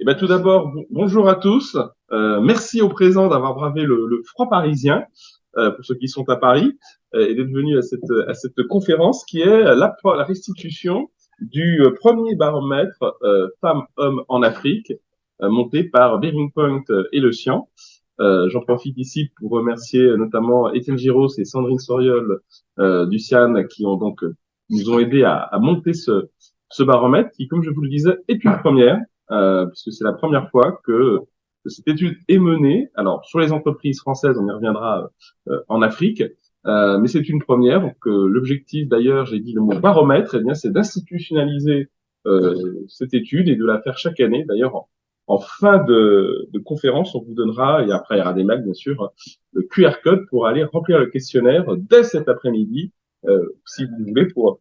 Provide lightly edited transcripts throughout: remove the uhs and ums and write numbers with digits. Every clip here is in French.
Eh ben, tout d'abord, bonjour à tous. Merci aux présents d'avoir bravé le froid parisien, pour ceux qui sont à Paris, et d'être venus à cette conférence qui est la restitution du premier baromètre femmes-hommes en Afrique, monté par Bearing Point et Le Sien. J'en profite ici pour remercier notamment Étienne Giros et Sandrine Soriol du CIAN qui ont donc nous ont aidés à monter ce baromètre qui, comme je vous le disais, est une première puisque c'est la première fois que cette étude est menée. Alors, sur les entreprises françaises, on y reviendra en Afrique, mais c'est une première. Donc, l'objectif, d'ailleurs, j'ai dit le mot baromètre, eh bien, c'est d'institutionnaliser cette étude et de la faire chaque année. D'ailleurs, en fin de conférence, on vous donnera, et après il y aura des mails, bien sûr, le QR code pour aller remplir le questionnaire dès cet après-midi, si vous voulez, pour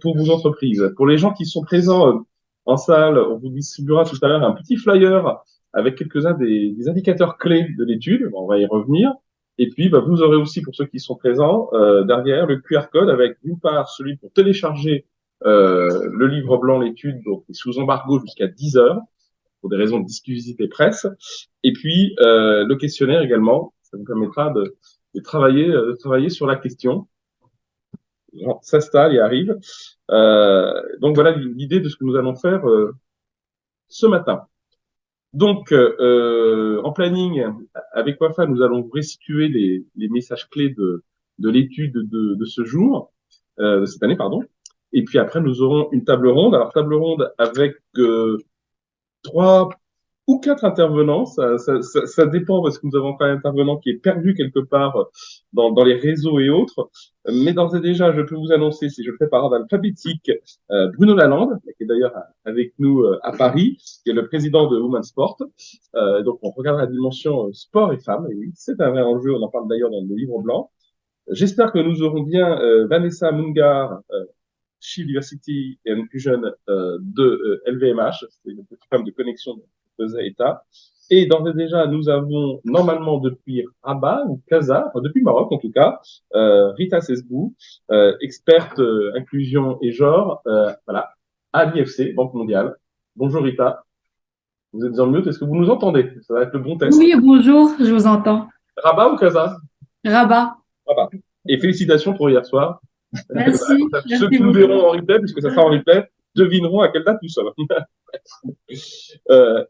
vos entreprises. Pour les gens qui sont présents en salle, on vous distribuera tout à l'heure un petit flyer avec quelques-uns des indicateurs clés de l'étude. Bon, on va y revenir. Et puis, bah, vous aurez aussi, pour ceux qui sont présents, derrière le QR code avec d'une part celui pour télécharger le livre blanc, l'étude, donc sous embargo jusqu'à 10 heures pour des raisons d'exclusivité presse. Et puis, le questionnaire également, ça vous permettra de travailler sur la question. On s'installe et arrive. Donc voilà l'idée de ce que nous allons faire ce matin. Donc, en planning, avec Wafa, nous allons restituer les messages clés de l'étude de ce jour, de cette année, pardon. Et puis après, nous aurons une table ronde. Alors, table ronde avec trois ou quatre intervenants, ça dépend parce que nous avons pas un intervenant qui est perdu quelque part dans les réseaux et autres. Mais d'ores et déjà, je peux vous annoncer, si je le fais par ordre alphabétique, Bruno Lalande, qui est d'ailleurs avec nous à Paris, qui est le président de Women's Sport. Donc on regarde la dimension sport et femmes, et oui, c'est un vrai enjeu, on en parle d'ailleurs dans le livre blanc. J'espère que nous aurons bien Vanessa Mungar, Chief Diversity and Inclusion de LVMH, c'est une petite femme de connexion de faisait État. Et d'ores et déjà, nous avons normalement depuis Rabat ou Casa, enfin depuis le Maroc en tout cas, Rita Sesbou, experte inclusion et genre, voilà, à l'IFC, Banque mondiale. Bonjour Rita, vous êtes en mute, est-ce que vous nous entendez? Ça va être le bon test. Oui, bonjour, je vous entends. Rabat ou Casa? Rabat. Rabat. Et félicitations pour hier soir. Merci, Ceux merci qui nous verront beaucoup. en replay, puisque ça sera en replay, devineront à quelle date nous sommes.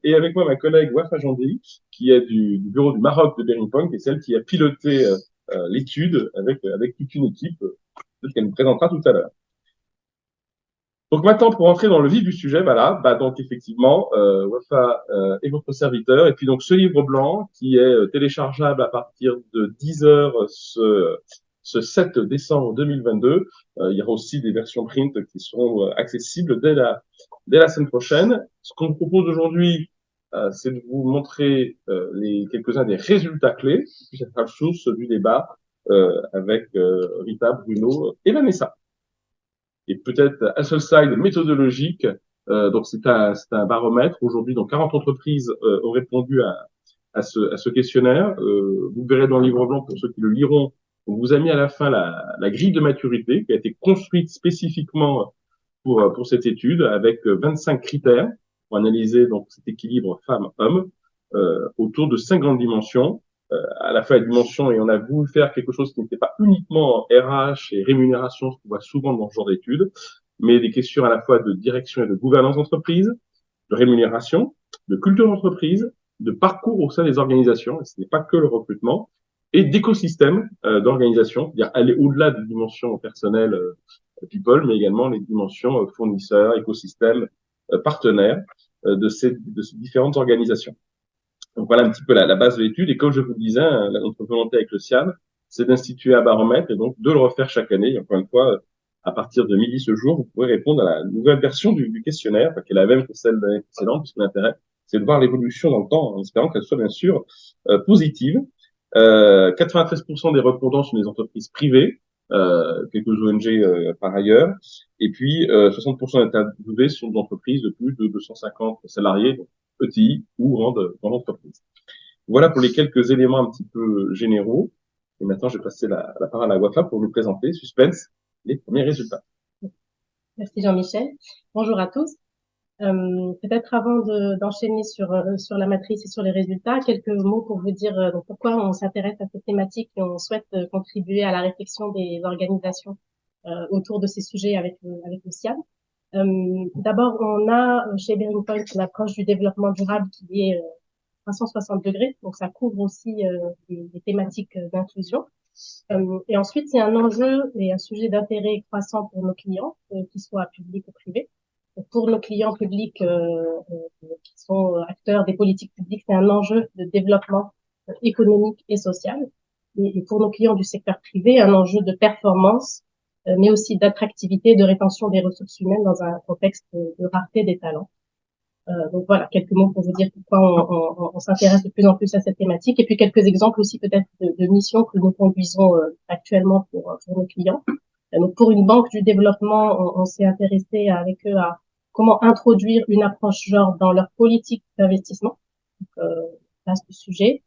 Et avec moi, ma collègue Wafa Jandri, qui est du bureau du Maroc de Bearing et celle qui a piloté l'étude avec toute une équipe, qu'elle nous présentera tout à l'heure. Donc maintenant, pour entrer dans le vif du sujet, voilà, bah donc effectivement, Wafa est votre serviteur, et puis donc ce livre blanc qui est téléchargeable à partir de 10 heures ce 7 décembre 2022. Il y aura aussi des versions print qui seront accessibles dès la semaine prochaine. Ce qu'on vous propose aujourd'hui, c'est de vous montrer quelques-uns des résultats clés, puis ça sera le source du débat avec Rita, Bruno et Vanessa. Et peut-être un seul slide méthodologique. Donc c'est un baromètre. Aujourd'hui, donc 40 entreprises ont répondu à ce questionnaire. Vous verrez dans le livre blanc pour ceux qui le liront. On vous a mis à la fin la grille de maturité qui a été construite spécifiquement pour cette étude avec 25 critères pour analyser donc cet équilibre femmes-hommes autour de 5 grandes dimensions. À la fois la dimension, et on a voulu faire quelque chose qui n'était pas uniquement RH et rémunération, ce qu'on voit souvent dans ce genre d'études, mais des questions à la fois de direction et de gouvernance d'entreprise, de rémunération, de culture d'entreprise, de parcours au sein des organisations, et ce n'est pas que le recrutement, et d'écosystème d'organisation, c'est-à-dire aller au-delà des dimensions personnelles people, mais également les dimensions fournisseurs, écosystèmes, partenaires de ces différentes organisations. Donc voilà un petit peu la base de l'étude. Et comme je vous le disais, notre volonté avec le CIAM, c'est d'instituer un baromètre et donc de le refaire chaque année. Et encore une fois, à partir de midi ce jour, vous pourrez répondre à la nouvelle version du questionnaire, qui est la même que celle de l'année précédente, puisque l'intérêt, c'est de voir l'évolution dans le temps, en espérant qu'elle soit bien sûr positive. 93% des répondants sont des entreprises privées, quelques ONG par ailleurs, et puis 60% des interviewés sont d'entreprises de plus de 250 salariés, donc ETI ou grande entreprise. Voilà pour les quelques éléments un petit peu généraux. Et maintenant, je vais passer la parole à Wafa pour nous présenter, suspense, les premiers résultats. Merci Jean-Michel. Bonjour à tous. Peut-être avant d'enchaîner sur la matrice et sur les résultats, quelques mots pour vous dire donc pourquoi on s'intéresse à cette thématique et on souhaite contribuer à la réflexion des organisations autour de ces sujets avec le CIAM. D'abord, on a chez Bearing Point l'approche du développement durable qui est 360 degrés, donc ça couvre aussi des thématiques d'inclusion. Et ensuite, c'est un enjeu et un sujet d'intérêt croissant pour nos clients, qu'ils soient publics ou privés. Donc, pour nos clients publics qui sont acteurs des politiques publiques, c'est un enjeu de développement économique et social. Et pour nos clients du secteur privé, un enjeu de performance, mais aussi d'attractivité et de rétention des ressources humaines dans un contexte de rareté des talents. Donc voilà, quelques mots pour vous dire pourquoi on s'intéresse de plus en plus à cette thématique, et puis quelques exemples aussi peut-être de missions que nous conduisons actuellement pour nos clients. Donc pour une banque du développement, on s'est intéressé avec eux à comment introduire une approche genre dans leur politique d'investissement. Vaste sujet.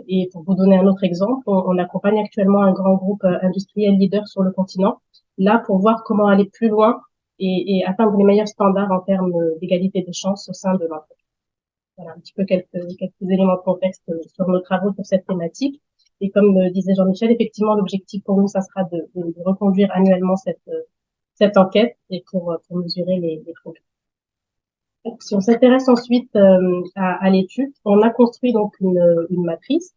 Et pour vous donner un autre exemple, on accompagne actuellement un grand groupe industriel leader sur le continent, là pour voir comment aller plus loin et atteindre les meilleurs standards en termes d'égalité des chances au sein de l'entreprise. Voilà un petit peu quelques éléments de contexte sur nos travaux sur cette thématique. Et comme disait Jean-Michel, effectivement, l'objectif pour nous, ça sera de reconduire annuellement cette enquête et pour mesurer les progrès. Si on s'intéresse ensuite à l'étude, on a construit donc une matrice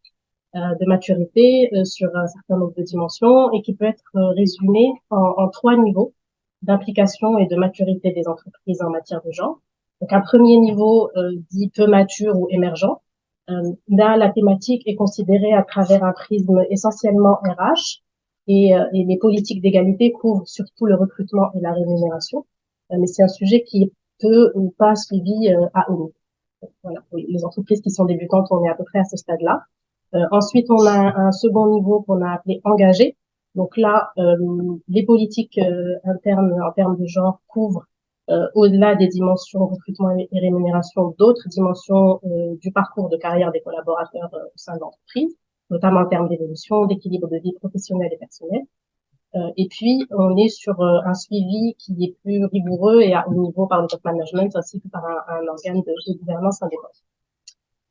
de maturité sur un certain nombre de dimensions et qui peut être résumée en 3 niveaux d'implication et de maturité des entreprises en matière de genre. Donc un premier niveau dit peu mature ou émergent. Là, la thématique est considérée à travers un prisme essentiellement RH et les politiques d'égalité couvrent surtout le recrutement et la rémunération. Mais c'est un sujet qui est peu ou pas suivi à haut niveau. Voilà, pour les entreprises qui sont débutantes, on est à peu près à ce stade-là. Ensuite, on a un second niveau qu'on a appelé engagé. Donc là, les politiques internes en termes de genre couvrent au-delà des dimensions recrutement et rémunération, d'autres dimensions du parcours de carrière des collaborateurs au sein de l'entreprise, notamment en termes d'évolution, d'équilibre de vie professionnelle et personnelle. Et puis, on est sur un suivi qui est plus rigoureux et à haut niveau par le top management ainsi que par un organe de gouvernance indépendant.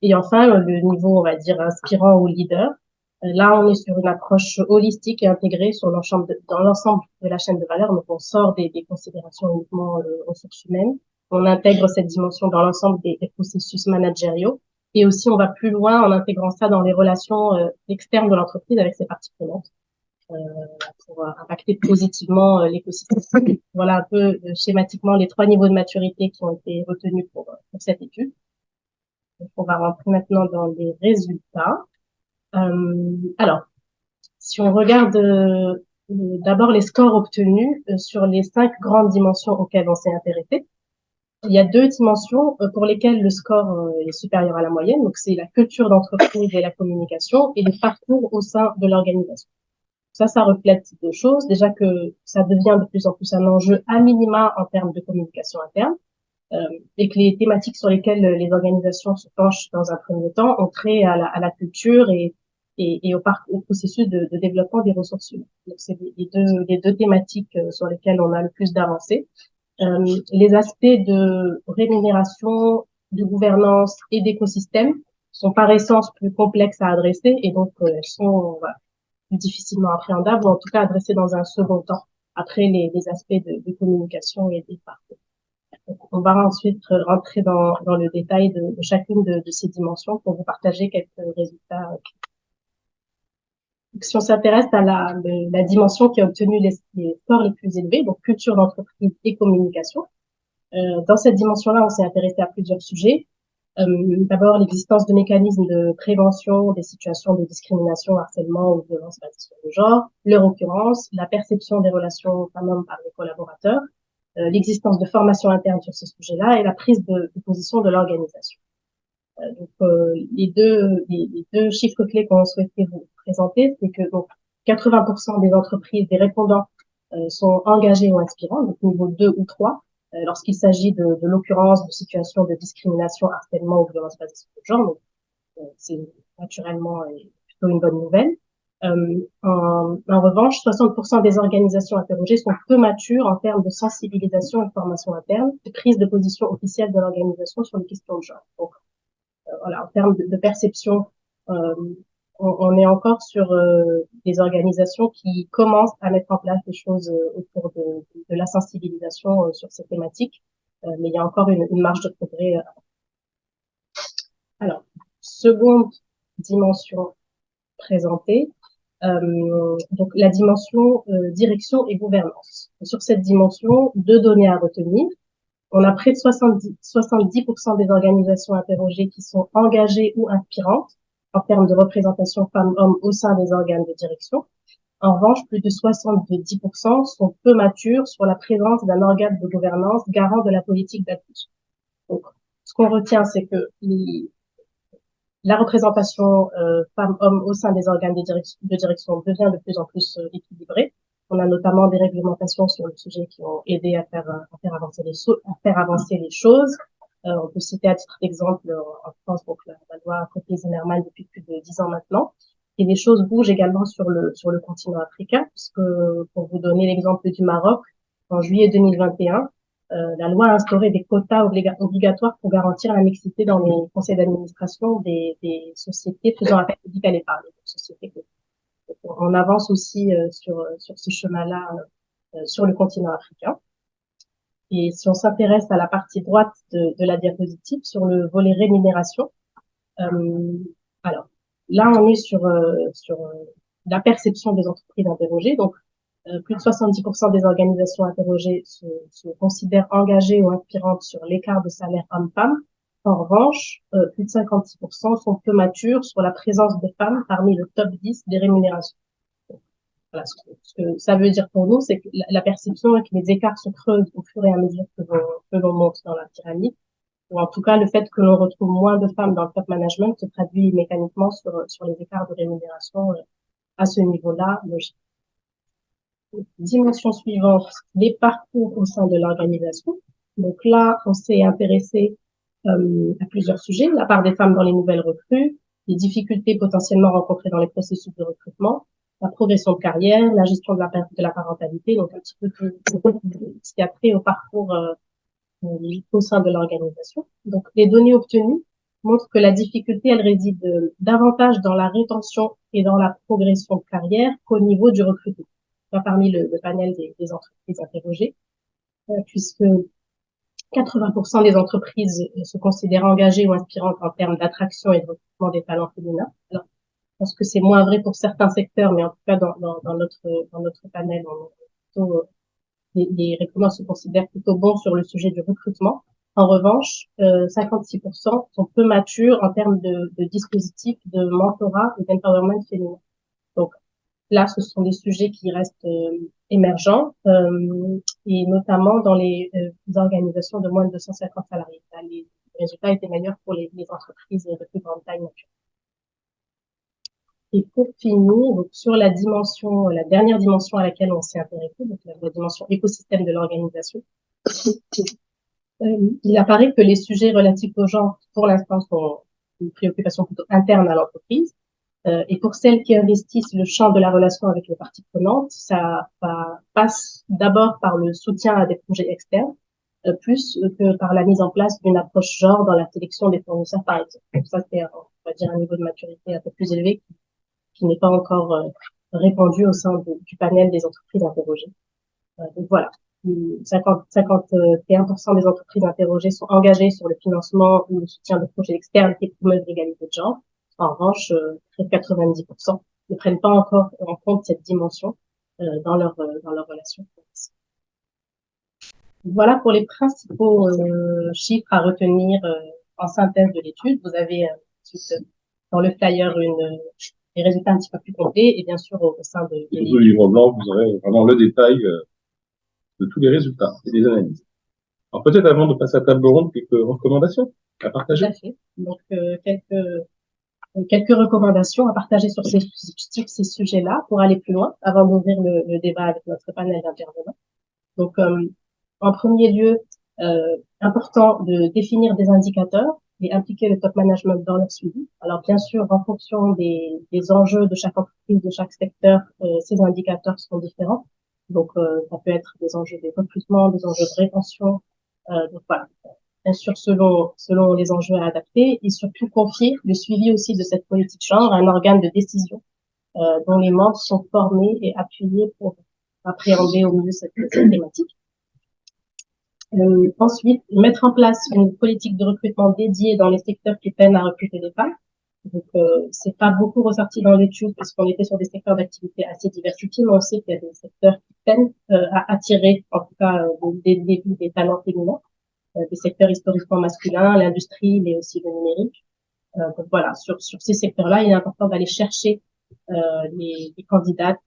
Et enfin, le niveau, on va dire, inspirant ou leader. Là, on est sur une approche holistique et intégrée sur dans l'ensemble de la chaîne de valeur. Donc, on sort des considérations uniquement ressources humaines. On intègre cette dimension dans l'ensemble des processus managériaux. Et aussi, on va plus loin en intégrant ça dans les relations externes de l'entreprise avec ses parties prenantes pour impacter positivement l'écosystème. Voilà un peu schématiquement les 3 niveaux de maturité qui ont été retenus pour cette étude. Donc, on va rentrer maintenant dans les résultats. Alors, si on regarde d'abord les scores obtenus sur les 5 grandes dimensions auxquelles on s'est intéressé, il y a 2 dimensions pour lesquelles le score est supérieur à la moyenne. Donc, c'est la culture d'entreprise et la communication et les parcours au sein de l'organisation. Ça reflète 2 choses. Déjà que ça devient de plus en plus un enjeu à minima en termes de communication interne. Et que les thématiques sur lesquelles les organisations se penchent dans un premier temps ont trait à la culture et au processus de développement des ressources humaines. Donc, c'est les deux thématiques sur lesquelles on a le plus d'avancées. Les aspects de rémunération, de gouvernance et d'écosystème sont par essence plus complexes à adresser et donc sont plus difficilement appréhendables ou en tout cas adressés dans un second temps après les aspects de communication et des parcours. Donc, on va ensuite rentrer dans le détail de chacune de ces dimensions pour vous partager quelques résultats. Donc, si on s'intéresse à la dimension qui a obtenu les scores les plus élevés, donc culture d'entreprise et communication, dans cette dimension-là, on s'est intéressé à plusieurs sujets. D'abord, l'existence de mécanismes de prévention des situations de discrimination, harcèlement ou violence basée sur le genre, leur occurrence, la perception des relations femmes-hommes par les collaborateurs, l'existence de formations internes sur ce sujet-là et la prise de position de l'organisation. Donc, les deux chiffres clés qu'on souhaitait vous présenter, c'est que donc 80% des entreprises, des répondants sont engagés ou inspirants, donc niveau 2 ou 3, lorsqu'il s'agit de l'occurrence de situations de discrimination, harcèlement ou violence basée sur le genre. Donc, c'est naturellement plutôt une bonne nouvelle. En revanche, 60% des organisations interrogées sont peu matures en termes de sensibilisation et de formation interne, de prise de position officielle de l'organisation sur les questions de genre. Donc, voilà, en termes de perception, euh, on est encore sur des organisations qui commencent à mettre en place des choses autour de la sensibilisation sur ces thématiques, mais il y a encore une marge de progrès. Alors, seconde dimension présentée, donc la dimension direction et gouvernance. Sur cette dimension, deux données à retenir. On a près de 70% des organisations interrogées qui sont engagées ou inspirantes en termes de représentation femmes-hommes au sein des organes de direction. En revanche, plus de 70% sont peu matures sur la présence d'un organe de gouvernance garant de la politique d'appui. Donc, ce qu'on retient, c'est que la représentation femmes-hommes au sein des organes de direction devient de plus en plus équilibrée. On a notamment des réglementations sur le sujet qui ont aidé à faire avancer les choses. On peut citer à titre d'exemple en France donc la loi Copé-Zimmermann depuis plus de 10 ans maintenant. Et les choses bougent également sur le continent africain, puisque pour vous donner l'exemple du Maroc, en juillet 2021, la loi a instauré des quotas obligatoires pour garantir la mixité dans les conseils d'administration des sociétés faisant appel public à l'épargne, sociétés. On avance aussi sur ce chemin-là sur le continent africain. Et si on s'intéresse à la partie droite de la diapositive, sur le volet rémunération, alors là on est sur la perception des entreprises interrogées. Donc plus de 70% des organisations interrogées se considèrent engagées ou inspirantes sur l'écart de salaire homme-femme. En revanche, plus de 56% sont peu matures sur la présence des femmes parmi le top 10 des rémunérations. Voilà, ce que ça veut dire pour nous, c'est que la perception est que les écarts se creusent au fur et à mesure que l'on monte dans la pyramide, ou en tout cas le fait que l'on retrouve moins de femmes dans le top management se traduit mécaniquement sur les écarts de rémunération à ce niveau-là logique. Dimension suivante, les parcours au sein de l'organisation. Donc là, on s'est intéressé à plusieurs sujets, la part des femmes dans les nouvelles recrues, les potentiellement rencontrées dans les processus de recrutement, la progression de carrière, la gestion de la parentalité, donc un petit peu tout ce qui a trait au parcours au sein de l'organisation. Donc les données obtenues montrent que la difficulté, elle réside davantage dans la rétention et dans la progression de carrière qu'au niveau du recrutement. Parmi le panel des entreprises interrogées, puisque 80% des entreprises se considèrent engagées ou inspirantes en termes d'attraction et de recrutement des talents féminins. Alors, je pense que c'est moins vrai pour certains secteurs, mais en tout cas dans notre panel, les recrutements se considèrent plutôt bons sur le sujet du recrutement. En revanche, 56% sont peu matures en termes de dispositifs de mentorat et d'empowerment féminin. Donc là, ce sont des sujets qui restent émergents, et notamment dans les organisations de moins de 250 salariés. Là, les résultats étaient meilleurs pour les entreprises de plus grande taille naturelle. Et pour finir, donc sur la dernière dimension à laquelle on s'est intéressé, donc la dimension écosystème de l'organisation, il apparaît que les sujets relatifs au genre, pour l'instant, sont une préoccupation plutôt interne à l'entreprise. Et pour celles qui investissent le champ de la relation avec les parties prenantes, ça passe d'abord par le soutien à des projets externes, plus que par la mise en place d'une approche genre dans la sélection des fournisseurs, par exemple. Donc ça, c'est, on va dire, un niveau de maturité un peu plus élevé qui n'est pas encore répandu au sein du panel des entreprises interrogées. Donc voilà, 51% des entreprises interrogées sont engagées sur le financement ou le soutien de projets externes qui promeuvent l'égalité de genre. En revanche, près de 90% ne prennent pas encore en compte cette dimension dans leur relation. Voilà pour les principaux chiffres à retenir en synthèse de l'étude. Vous avez dans le flyer des résultats un petit peu plus complets et bien sûr au sein de le livre blanc, vous aurez vraiment le détail de tous les résultats et des analyses. Alors peut-être avant de passer à table ronde, quelques recommandations à partager. Tout à fait. Donc quelques recommandations à partager sur ces sujets-là pour aller plus loin avant d'ouvrir le débat avec notre panel d'intervenants. Donc en premier lieu, important de définir des indicateurs et impliquer le top management dans leur suivi. Alors bien sûr, en fonction des enjeux de chaque entreprise, de chaque secteur, ces indicateurs sont différents. Donc ça peut être des enjeux de recrutement, des enjeux de rétention. Donc voilà, bien sûr selon les enjeux à adapter et surtout confier le suivi aussi de cette politique genre à un organe de décision dont les membres sont formés et appuyés pour appréhender au mieux cette thématique. Ensuite, mettre en place une politique de recrutement dédiée dans les secteurs qui peinent à recruter des femmes. Donc, c'est pas beaucoup ressorti dans l'étude parce qu'on était sur des secteurs d'activité assez diversifiés, mais on sait qu'il y a des secteurs qui peinent à attirer, en tout cas, des talents féminins, des secteurs historiquement masculins, l'industrie, mais aussi le numérique. Donc voilà, sur ces secteurs-là, il est important d'aller chercher les candidates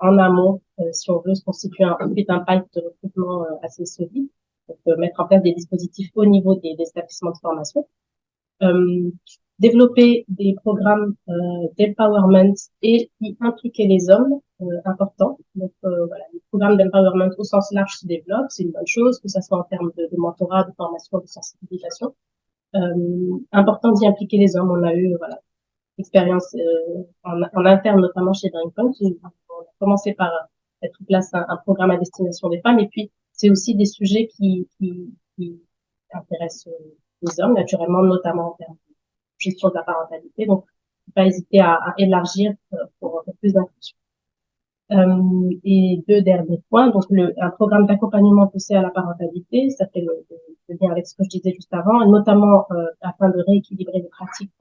en amont, si on veut se constituer un pipe de recrutement assez solide. Donc, mettre en place des dispositifs au niveau des établissements de formation. Développer des programmes d'empowerment et y impliquer les hommes, important. Donc voilà, les programmes d'empowerment au sens large se développent, c'est une bonne chose, que ça soit en termes de mentorat, de formation, de sensibilisation. Important d'y impliquer les hommes. On a eu voilà expérience en interne, notamment chez Drinkpoint. On a commencé par mettre en place un programme à destination des femmes, et puis c'est aussi des sujets qui intéressent les hommes, naturellement, notamment en termes de gestion de la parentalité. Donc, faut pas hésiter à élargir pour plus d'inclusion. Et deux derniers points. Donc, un programme d'accompagnement poussé à la parentalité, ça fait le lien avec ce que je disais juste avant, et notamment afin de rééquilibrer les pratiques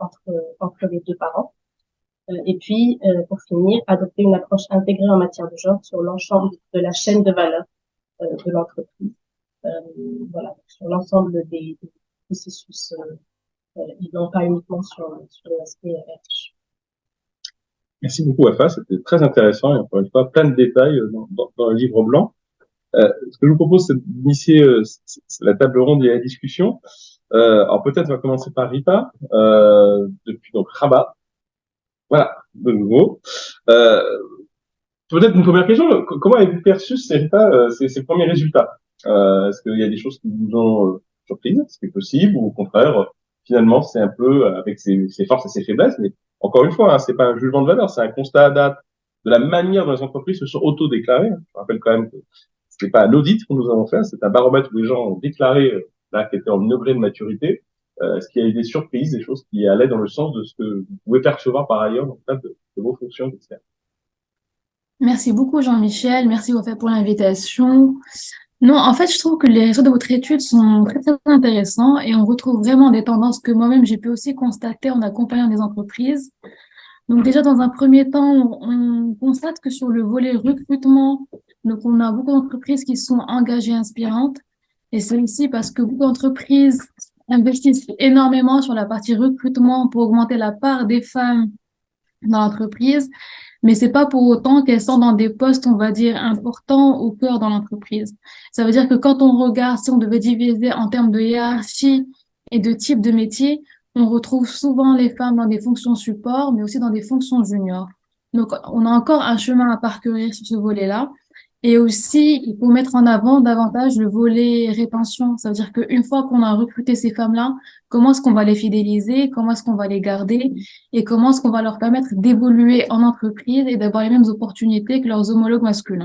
entre les deux parents. Et puis, pour finir, adopter une approche intégrée en matière de genre sur l'ensemble de la chaîne de valeur de l'entreprise. Voilà, sur l'ensemble des processus et non pas uniquement sur les aspects RH. Merci beaucoup, Wafa. C'était très intéressant et encore une fois, plein de détails dans le livre blanc. Ce que je vous propose, c'est d'initier la table ronde et la discussion. Alors peut-être on va commencer par Ripa, depuis donc Rabat. Voilà, de nouveau. Peut-être une première question. Comment avez-vous perçu, Ripa, ces premiers résultats? Est-ce qu'il y a des choses qui vous ont surpris? Est-ce que c'est possible? Ou au contraire, finalement, c'est un peu avec ses forces et ses faiblesses, mais encore une fois, hein, c'est pas un jugement de valeur, c'est un constat à date de la manière dont les entreprises se sont auto-déclarées. Je rappelle quand même que c'était pas un audit que nous avons fait, c'est un baromètre où les gens ont déclaré, là, qui était en degré de maturité. Est-ce qu'il y a eu des surprises, des choses qui allaient dans le sens de ce que vous pouvez percevoir par ailleurs dans le cadre de vos fonctions d'expert? Merci beaucoup, Jean-Michel. Merci Wafaa pour l'invitation. Non, en fait, je trouve que les résultats de votre étude sont très, très intéressants et on retrouve vraiment des tendances que moi-même j'ai pu aussi constater en accompagnant des entreprises. Donc déjà, dans un premier temps, on constate que sur le volet recrutement, donc on a beaucoup d'entreprises qui sont engagées, inspirantes. Et c'est aussi parce que beaucoup d'entreprises investissent énormément sur la partie recrutement pour augmenter la part des femmes dans l'entreprise. Mais c'est pas pour autant qu'elles sont dans des postes, on va dire, importants au cœur dans l'entreprise. Ça veut dire que quand on regarde, si on devait diviser en termes de hiérarchie et de type de métier, on retrouve souvent les femmes dans des fonctions support, mais aussi dans des fonctions juniors. Donc, on a encore un chemin à parcourir sur ce volet-là. Et aussi, il faut mettre en avant davantage le volet rétention. Ça veut dire qu'une fois qu'on a recruté ces femmes-là, comment est-ce qu'on va les fidéliser, comment est-ce qu'on va les garder et comment est-ce qu'on va leur permettre d'évoluer en entreprise et d'avoir les mêmes opportunités que leurs homologues masculins.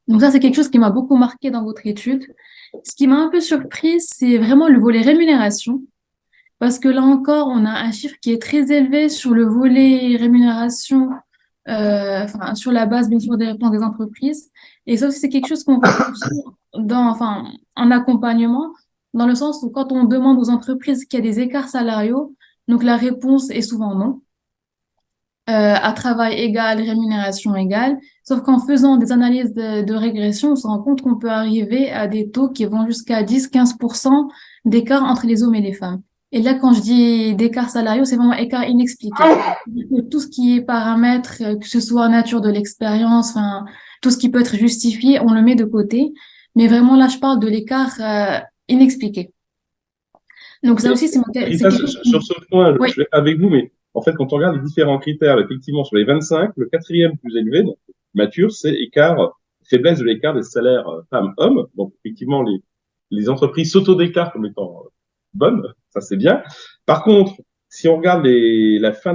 Donc ça, c'est quelque chose qui m'a beaucoup marqué dans votre étude. Ce qui m'a un peu surprise, c'est vraiment le volet rémunération. Parce que là encore, on a un chiffre qui est très élevé sur le volet rémunération, enfin, sur la base, bien sûr, des plans des entreprises. Et ça aussi, c'est quelque chose qu'on retrouve en accompagnement, dans le sens où quand on demande aux entreprises qu'il y a des écarts salariaux, donc la réponse est souvent non. À travail égal, rémunération égale. Sauf qu'en faisant des analyses de régression, on se rend compte qu'on peut arriver à des taux qui vont jusqu'à 10-15% d'écart entre les hommes et les femmes. Et là, quand je dis d'écart salariaux, c'est vraiment écart inexpliqué. Tout ce qui est paramètres, que ce soit nature de l'expérience, enfin, tout ce qui peut être justifié, on le met de côté. Mais vraiment, là, je parle de l'écart inexpliqué. Donc ça aussi, c'est Rita, sur ce point, oui. je vais avec vous, mais en fait, quand on regarde les différents critères, effectivement, sur les 25, le quatrième plus élevé, donc mature, c'est faiblesse de l'écart des salaires femmes-hommes. Donc, effectivement, les entreprises s'auto-déclarent comme étant bonnes. ça c'est bien. Par contre, si on regarde la fin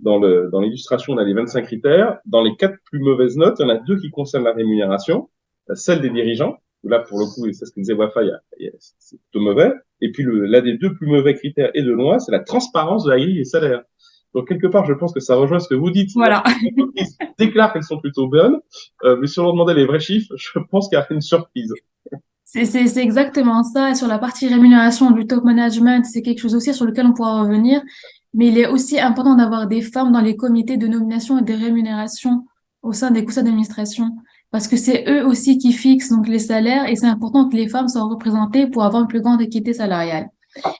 dans l'illustration, on a les 25 critères. Dans les 4 plus mauvaises notes, il y en a 2 qui concernent la rémunération, celle des dirigeants. Là, pour le coup, et c'est ce que disait Wafa, c'est plutôt mauvais. Et puis, l'un des 2 plus mauvais critères et de loin, c'est la transparence de la grille des salaires. Donc, quelque part, je pense que ça rejoint ce que vous dites. Voilà. Les entreprises déclarent qu'elles sont plutôt bonnes, mais si on leur demandait les vrais chiffres, je pense qu'il y a une surprise. C'est exactement ça. Et sur la partie rémunération du top management, c'est quelque chose aussi sur lequel on pourra revenir. Mais il est aussi important d'avoir des femmes dans les comités de nomination et de rémunération au sein des conseils d'administration. Parce que c'est eux aussi qui fixent donc les salaires et c'est important que les femmes soient représentées pour avoir une plus grande équité salariale.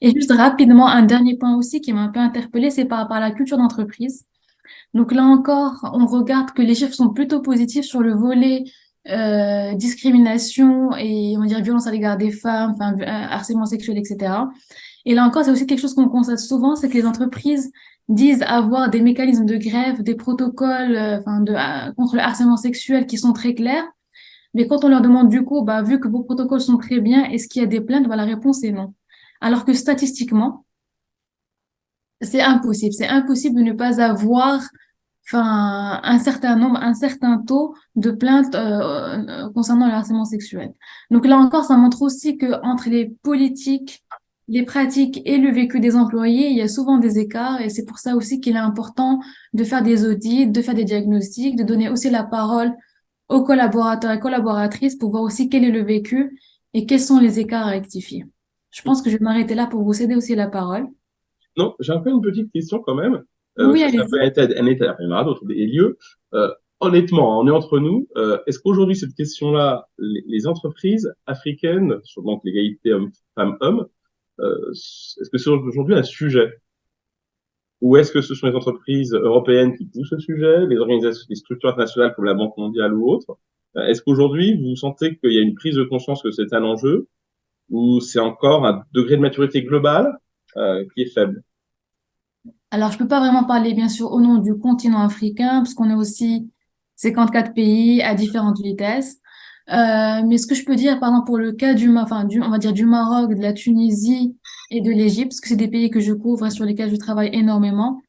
Et juste rapidement, un dernier point aussi qui m'a un peu interpellée, c'est par rapport à la culture d'entreprise. Donc là encore, on regarde que les chiffres sont plutôt positifs sur le volet discrimination et on va dire violence à l'égard des femmes, enfin harcèlement sexuel, etc. Et là encore, c'est aussi quelque chose qu'on constate souvent, c'est que les entreprises disent avoir des mécanismes de grève, des protocoles contre le harcèlement sexuel qui sont très clairs. Mais quand on leur demande du coup, bah, vu que vos protocoles sont très bien, est-ce qu'il y a des plaintes? Bah, la réponse est non. Alors que statistiquement, c'est impossible. C'est impossible de ne pas avoir un certain nombre, un certain taux de plaintes concernant le harcèlement sexuel. Donc là encore, ça montre aussi que entre les politiques, les pratiques et le vécu des employés, il y a souvent des écarts et c'est pour ça aussi qu'il est important de faire des audits, de faire des diagnostics, de donner aussi la parole aux collaborateurs et collaboratrices pour voir aussi quel est le vécu et quels sont les écarts à rectifier. Je pense que je vais m'arrêter là pour vous céder aussi la parole. Non, j'ai encore une petite question quand même. Oui, Ça allez-y. peut être un état, il y en aura d'autres, des lieux. Honnêtement, on est entre nous. Est-ce qu'aujourd'hui, cette question-là, les entreprises africaines, sur donc l'égalité femmes-hommes, est-ce que c'est aujourd'hui un sujet? Ou est-ce que ce sont les entreprises européennes qui poussent ce sujet, les organisations, les structures internationales comme la Banque mondiale ou autres? Est-ce qu'aujourd'hui, vous sentez qu'il y a une prise de conscience que c'est un enjeu, ou c'est encore un degré de maturité global qui est faible? Alors, je peux pas vraiment parler, bien sûr, au nom du continent africain, parce qu'on est aussi 54 pays à différentes vitesses. Mais ce que je peux dire, par exemple, pour le cas on va dire du Maroc, de la Tunisie et de l'Égypte, parce que c'est des pays que je couvre et sur lesquels je travaille énormément,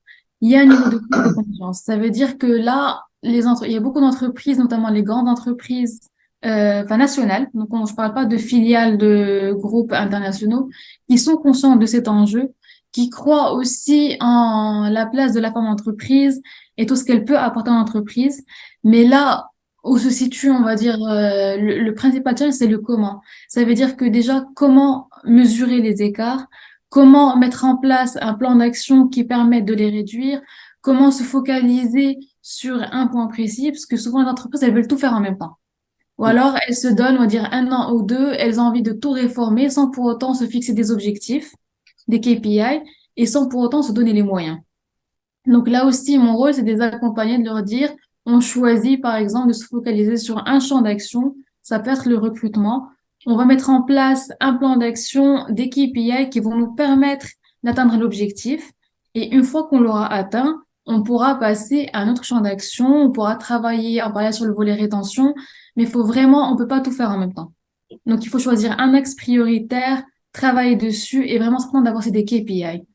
il y a un niveau de prise de confiance. Ça veut dire que là, il y a beaucoup d'entreprises, notamment les grandes entreprises, nationales. Donc, je parle pas de filiales de groupes internationaux qui sont conscients de cet enjeu qui croit aussi en la place de la femme en entreprise et tout ce qu'elle peut apporter en entreprise. Mais là où se situe, on va dire, le principal challenge, c'est le comment. Ça veut dire que déjà, comment mesurer les écarts, comment mettre en place un plan d'action qui permette de les réduire, comment se focaliser sur un point précis, parce que souvent les entreprises, elles veulent tout faire en même temps. Ou alors, elles se donnent, on va dire, un an ou deux, elles ont envie de tout réformer sans pour autant se fixer des objectifs, des KPI, et sans pour autant se donner les moyens. Donc là aussi, mon rôle, c'est de les accompagner, de leur dire, on choisit par exemple de se focaliser sur un champ d'action, ça peut être le recrutement. On va mettre en place un plan d'action, des KPI qui vont nous permettre d'atteindre l'objectif. Et une fois qu'on l'aura atteint, on pourra passer à un autre champ d'action, on pourra travailler en parallèle sur le volet rétention, mais il faut vraiment, on peut pas tout faire en même temps. Donc il faut choisir un axe prioritaire, travailler dessus et vraiment se prendre d'avoir ces des KPI.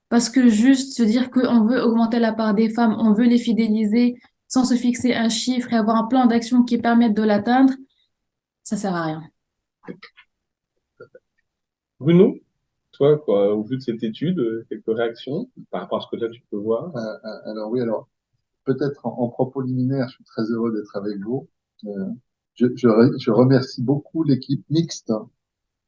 Parce que juste se dire qu'on veut augmenter la part des femmes, on veut les fidéliser sans se fixer un chiffre et avoir un plan d'action qui permette de l'atteindre, ça sert à rien. Bruno, toi, quoi, au vu de cette étude, quelques réactions par rapport à ce que là tu peux voir? Alors oui, alors peut-être en propos liminaire, je suis très heureux d'être avec vous. Euh, je remercie beaucoup l'équipe mixte,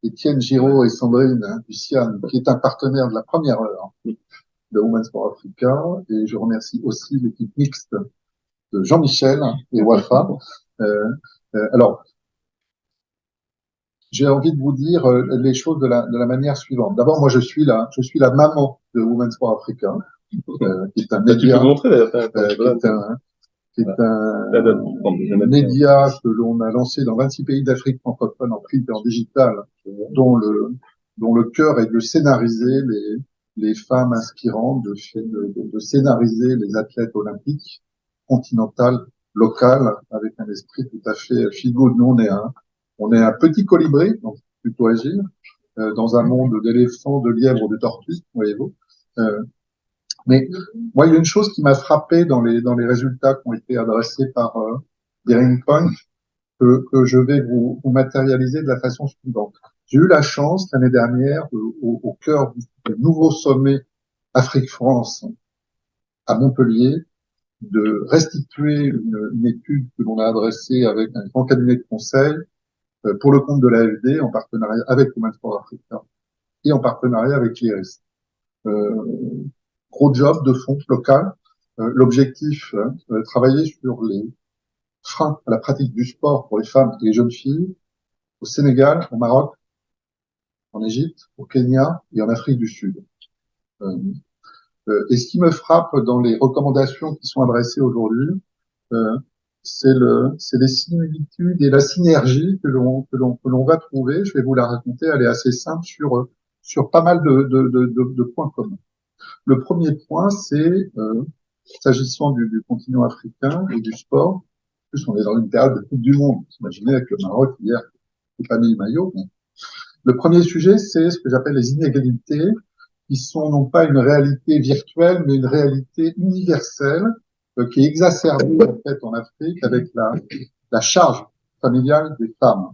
Étienne Giraud et Sandrine du CIAN, qui est un partenaire de la première heure de Women's for Africa, et je remercie aussi l'équipe mixte de Jean-Michel et Wafa. Alors, j'ai envie de vous dire les choses de la manière suivante. D'abord, moi, je suis la maman de Women's for Africa, qui est un Tu média, peux montrer qui est un média que l'on a lancé dans 26 pays d'Afrique francophone en print et en digital, dont le cœur est de scénariser les femmes inspirantes, de scénariser les athlètes olympiques, continentales, locales, avec un esprit tout à fait feel good. Nous, on est un petit colibri, donc plutôt agile. dans un monde d'éléphants, de lièvres, de tortues, voyez-vous. Mais moi, il y a une chose qui m'a frappé dans les résultats qui ont été adressés par Daring Point, que je vais vous matérialiser de la façon suivante. J'ai eu la chance l'année dernière, au cœur du nouveau sommet Afrique-France à Montpellier, de restituer une étude que l'on a adressée avec un grand cabinet de conseil pour le compte de l'AFD, en partenariat avec Women for Africa et en partenariat avec l'IRIS. Gros job de fond local. L'objectif, travailler sur les freins à la pratique du sport pour les femmes et les jeunes filles au Sénégal, au Maroc, en Égypte, au Kenya et en Afrique du Sud. Et ce qui me frappe dans les recommandations qui sont adressées aujourd'hui, c'est les similitudes et la synergie que l'on va trouver. Je vais vous la raconter. Elle est assez simple sur pas mal de points communs. Le premier point, c'est s'agissant du continent africain et du sport. En plus, on est dans une période de Coupe du Monde. Vous imaginez avec le Maroc hier, c'est pas mis le maillot. Mais... Le premier sujet, c'est ce que j'appelle les inégalités, qui sont non pas une réalité virtuelle, mais une réalité universelle, qui est exacerbée en fait en Afrique avec la charge familiale des femmes.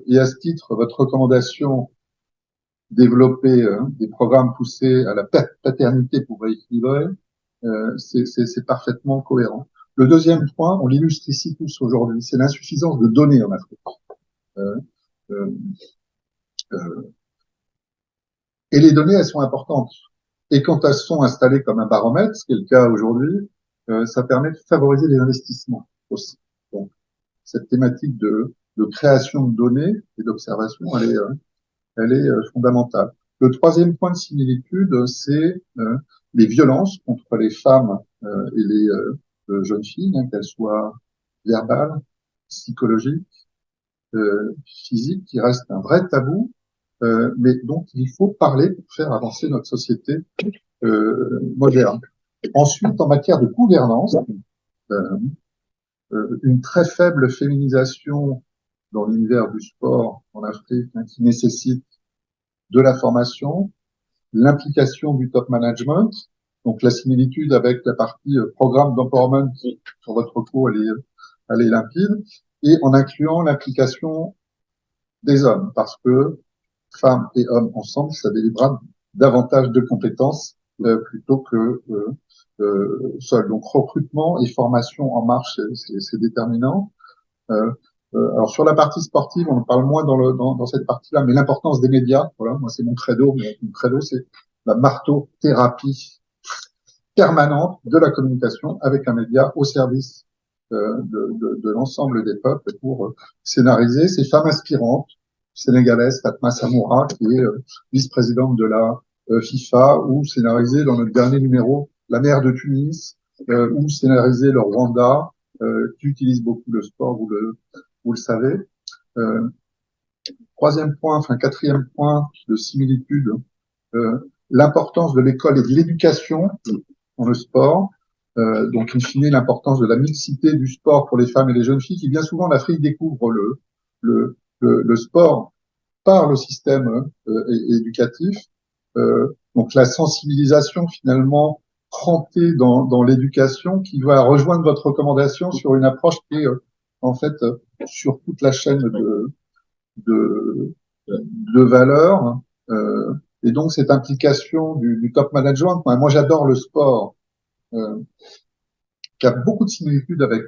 Et à ce titre, votre recommandation développer des programmes poussés à la paternité pour rééquilibrer, c'est parfaitement cohérent. Le deuxième point, on l'illustre ici tous aujourd'hui, c'est l'insuffisance de données en Afrique. Et les données, elles sont importantes. Et quand elles sont installées comme un baromètre, ce qui est le cas aujourd'hui, ça permet de favoriser les investissements aussi. Donc, cette thématique de création de données et d'observation, elle est fondamentale. Le troisième point de similitude, c'est les violences contre les femmes et les jeunes filles, hein, qu'elles soient verbales, psychologiques, physiques, qui restent un vrai tabou, mais dont il faut parler pour faire avancer notre société moderne. Ensuite, en matière de gouvernance, une très faible féminisation dans l'univers du sport en Afrique, hein, qui nécessite de la formation, l'implication du top management, donc la similitude avec la partie programme d'empowerment sur votre cours, elle est limpide, et en incluant l'implication des hommes, parce que femmes et hommes ensemble, ça délivre davantage de compétences plutôt que seul. Donc recrutement et formation en marche, c'est déterminant. Alors sur la partie sportive, on en parle moins dans cette partie-là, mais l'importance des médias, voilà, moi c'est mon credo, mais mon credo c'est la marteau-thérapie permanente de la communication avec un média au service de l'ensemble des peuples pour scénariser ces femmes inspirantes sénégalaise Fatma Samoura, qui est vice-présidente de la FIFA, ou scénarisé dans notre dernier numéro la mère de Tunis, ou scénarisé le Rwanda, qui utilise beaucoup le sport, vous le savez. Quatrième point de similitude, l'importance de l'école et de l'éducation dans le sport. Donc, in fine, l'importance de la mixité du sport pour les femmes et les jeunes filles, qui bien souvent en Afrique découvrent le sport par le système éducatif. Donc la sensibilisation finalement trempée dans l'éducation, qui va rejoindre votre recommandation sur une approche qui est en fait sur toute la chaîne de valeurs. Et donc cette implication du top management. Moi j'adore le sport, qui a beaucoup de similitudes avec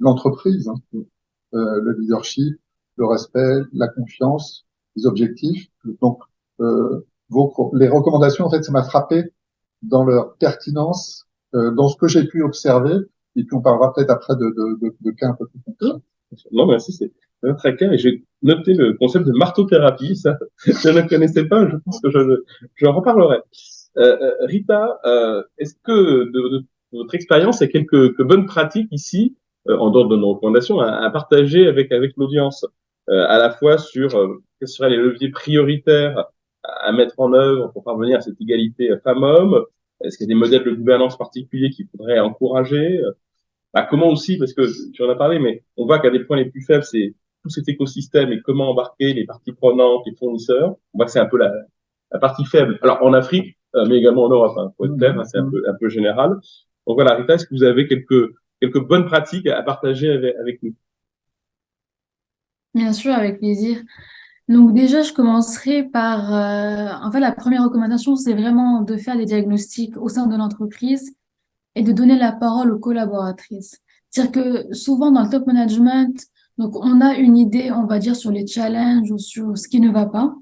l'entreprise, hein, le leadership, le respect, la confiance, les objectifs. Donc, les recommandations, en fait, ça m'a frappé dans leur pertinence, dans ce que j'ai pu observer. Et puis, on parlera peut-être après de cas un peu plus concrets. Non, merci, c'est très clair. Et j'ai noté le concept de marteau-thérapie. Ça, je ne connaissais pas. Je pense que je reparlerai. Rita, est-ce que de votre expérience, il y a quelques bonnes pratiques ici, en dehors de nos recommandations, à partager avec l'audience, à la fois sur quels seraient les leviers prioritaires à mettre en œuvre pour parvenir à cette égalité femmes-hommes? Est-ce qu'il y a des modèles de gouvernance particuliers qu'il faudrait encourager? Comment aussi, parce que tu en as parlé, mais on voit qu'à des points les plus faibles, c'est tout cet écosystème et comment embarquer les parties prenantes, les fournisseurs. On voit que c'est un peu la partie faible. Alors, en Afrique, mais également en Europe, hein, pour être clair, hein, c'est un peu général. Donc voilà, Rita, est-ce que vous avez quelques bonnes pratiques à partager avec nous? Bien sûr, avec plaisir. Donc déjà, je commencerai par, en fait, la première recommandation, c'est vraiment de faire des diagnostics au sein de l'entreprise et de donner la parole aux collaboratrices. C'est-à-dire que souvent dans le top management, donc on a une idée, on va dire, sur les challenges ou sur ce qui ne va pas,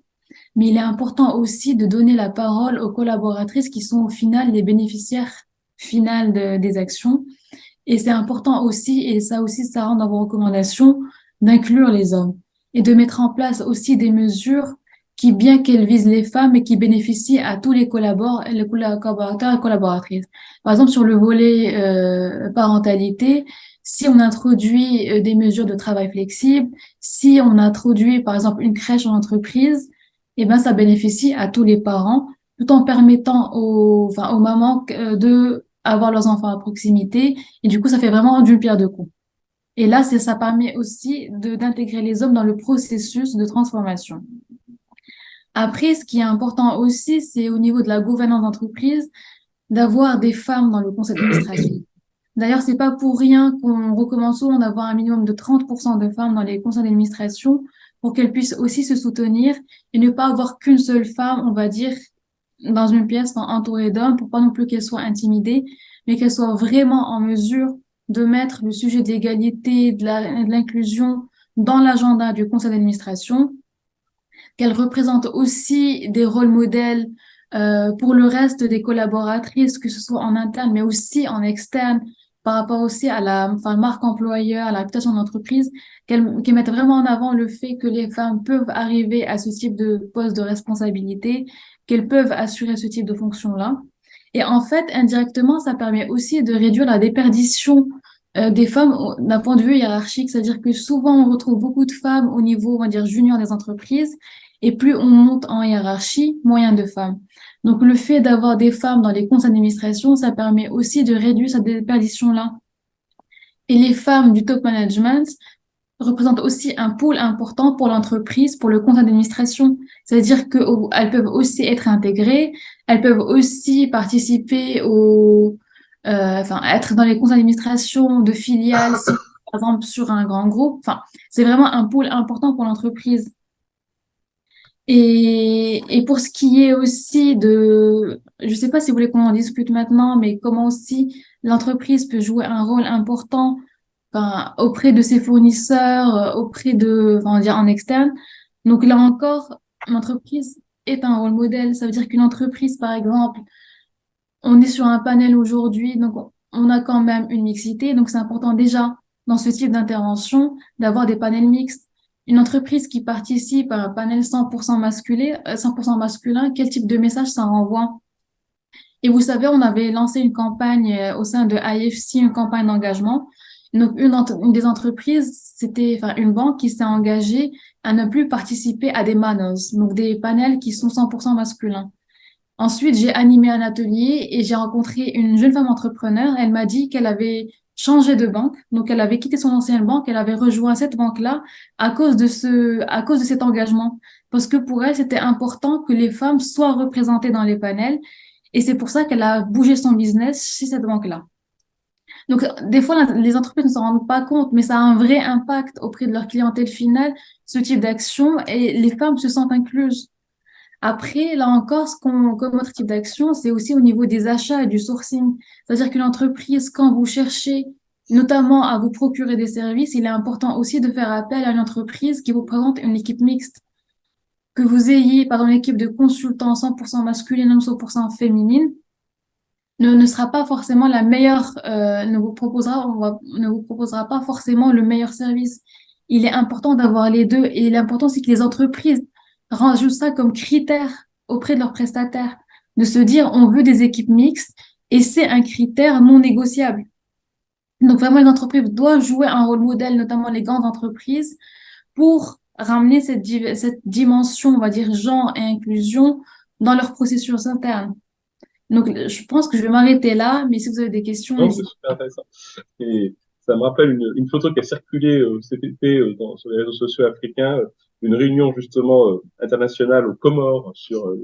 mais il est important aussi de donner la parole aux collaboratrices qui sont au final les bénéficiaires finales des actions. Et c'est important aussi, et ça aussi, ça rentre dans vos recommandations, d'inclure les hommes et de mettre en place aussi des mesures qui, bien qu'elles visent les femmes, et qui bénéficient à tous les collaborateurs et collaboratrices. Par exemple, sur le volet parentalité, si on introduit des mesures de travail flexible, si on introduit, par exemple, une crèche en entreprise, eh ben, ça bénéficie à tous les parents, tout en permettant aux mamans de avoir leurs enfants à proximité et du coup, ça fait vraiment d'une pierre deux coups. Et là, ça permet aussi d'intégrer les hommes dans le processus de transformation. Après, ce qui est important aussi, c'est au niveau de la gouvernance d'entreprise, d'avoir des femmes dans le conseil d'administration. D'ailleurs, c'est pas pour rien qu'on recommande souvent d'avoir un minimum de 30% de femmes dans les conseils d'administration pour qu'elles puissent aussi se soutenir et ne pas avoir qu'une seule femme, on va dire, dans une pièce, enfin, entourée d'hommes, pour pas non plus qu'elles soient intimidées, mais qu'elles soient vraiment en mesure de mettre le sujet de l'égalité, de l'inclusion dans l'agenda du conseil d'administration, qu'elles représentent aussi des rôles modèles pour le reste des collaboratrices, que ce soit en interne, mais aussi en externe, par rapport aussi à la marque employeur, à la réputation de l'entreprise, qu'elles mettent vraiment en avant le fait que les femmes peuvent arriver à ce type de poste de responsabilité, qu'elles peuvent assurer ce type de fonction-là. Et en fait, indirectement, ça permet aussi de réduire la déperdition des femmes d'un point de vue hiérarchique, c'est-à-dire que souvent on retrouve beaucoup de femmes au niveau, on va dire, junior des entreprises, et plus on monte en hiérarchie, moins il y a de femmes. Donc le fait d'avoir des femmes dans les conseils d'administration, ça permet aussi de réduire cette déperdition-là. Et les femmes du top management représentent aussi un pôle important pour l'entreprise, pour le conseil d'administration. C'est-à-dire qu'elles peuvent aussi être intégrées, elles peuvent aussi participer être dans les conseils d'administration de filiales, si, par exemple, sur un grand groupe. Enfin, c'est vraiment un pôle important pour l'entreprise. Et pour ce qui est aussi je sais pas si vous voulez qu'on en discute maintenant, mais comment aussi l'entreprise peut jouer un rôle important, enfin, auprès de ses fournisseurs, on va dire en externe. Donc là encore, l'entreprise est un rôle modèle. Ça veut dire qu'une entreprise, par exemple, on est sur un panel aujourd'hui, donc on a quand même une mixité. Donc c'est important déjà dans ce type d'intervention d'avoir des panels mixtes. Une entreprise qui participe à un panel 100% masculin, 100% masculin, quel type de message ça renvoie? Et vous savez, on avait lancé une campagne au sein de IFC, une campagne d'engagement. Donc, une des entreprises, c'était, enfin, une banque qui s'est engagée à ne plus participer à des manos, donc des panels qui sont 100% masculins. Ensuite, j'ai animé un atelier et j'ai rencontré une jeune femme entrepreneur. Elle m'a dit qu'elle avait changé de banque. Donc, elle avait quitté son ancienne banque. Elle avait rejoint cette banque-là à cause de cet engagement. Parce que pour elle, c'était important que les femmes soient représentées dans les panels. Et c'est pour ça qu'elle a bougé son business chez cette banque-là. Donc, des fois, les entreprises ne s'en rendent pas compte, mais ça a un vrai impact auprès de leur clientèle finale, ce type d'action, et les femmes se sentent incluses. Après, là encore, comme autre type d'action, c'est aussi au niveau des achats et du sourcing. C'est-à-dire qu'une entreprise, quand vous cherchez notamment à vous procurer des services, il est important aussi de faire appel à une entreprise qui vous présente une équipe mixte. Que vous ayez, par exemple, une équipe de consultants 100% masculine ou 100% féminine, ne sera pas forcément la meilleure, ne vous proposera pas forcément le meilleur service. Il est important d'avoir les deux et l'important, c'est que les entreprises rajoutent ça comme critère auprès de leurs prestataires, de se dire, on veut des équipes mixtes et c'est un critère non négociable. Donc vraiment, les entreprises doivent jouer un rôle modèle, notamment les grandes entreprises, pour ramener cette dimension, on va dire, genre et inclusion dans leur processus interne. Donc, je pense que je vais m'arrêter là, mais si vous avez des questions, Donc, c'est n'hésitez super intéressant. Et Ça me rappelle une photo qui a circulé cet été sur les réseaux sociaux africains, une réunion justement internationale aux Comores sur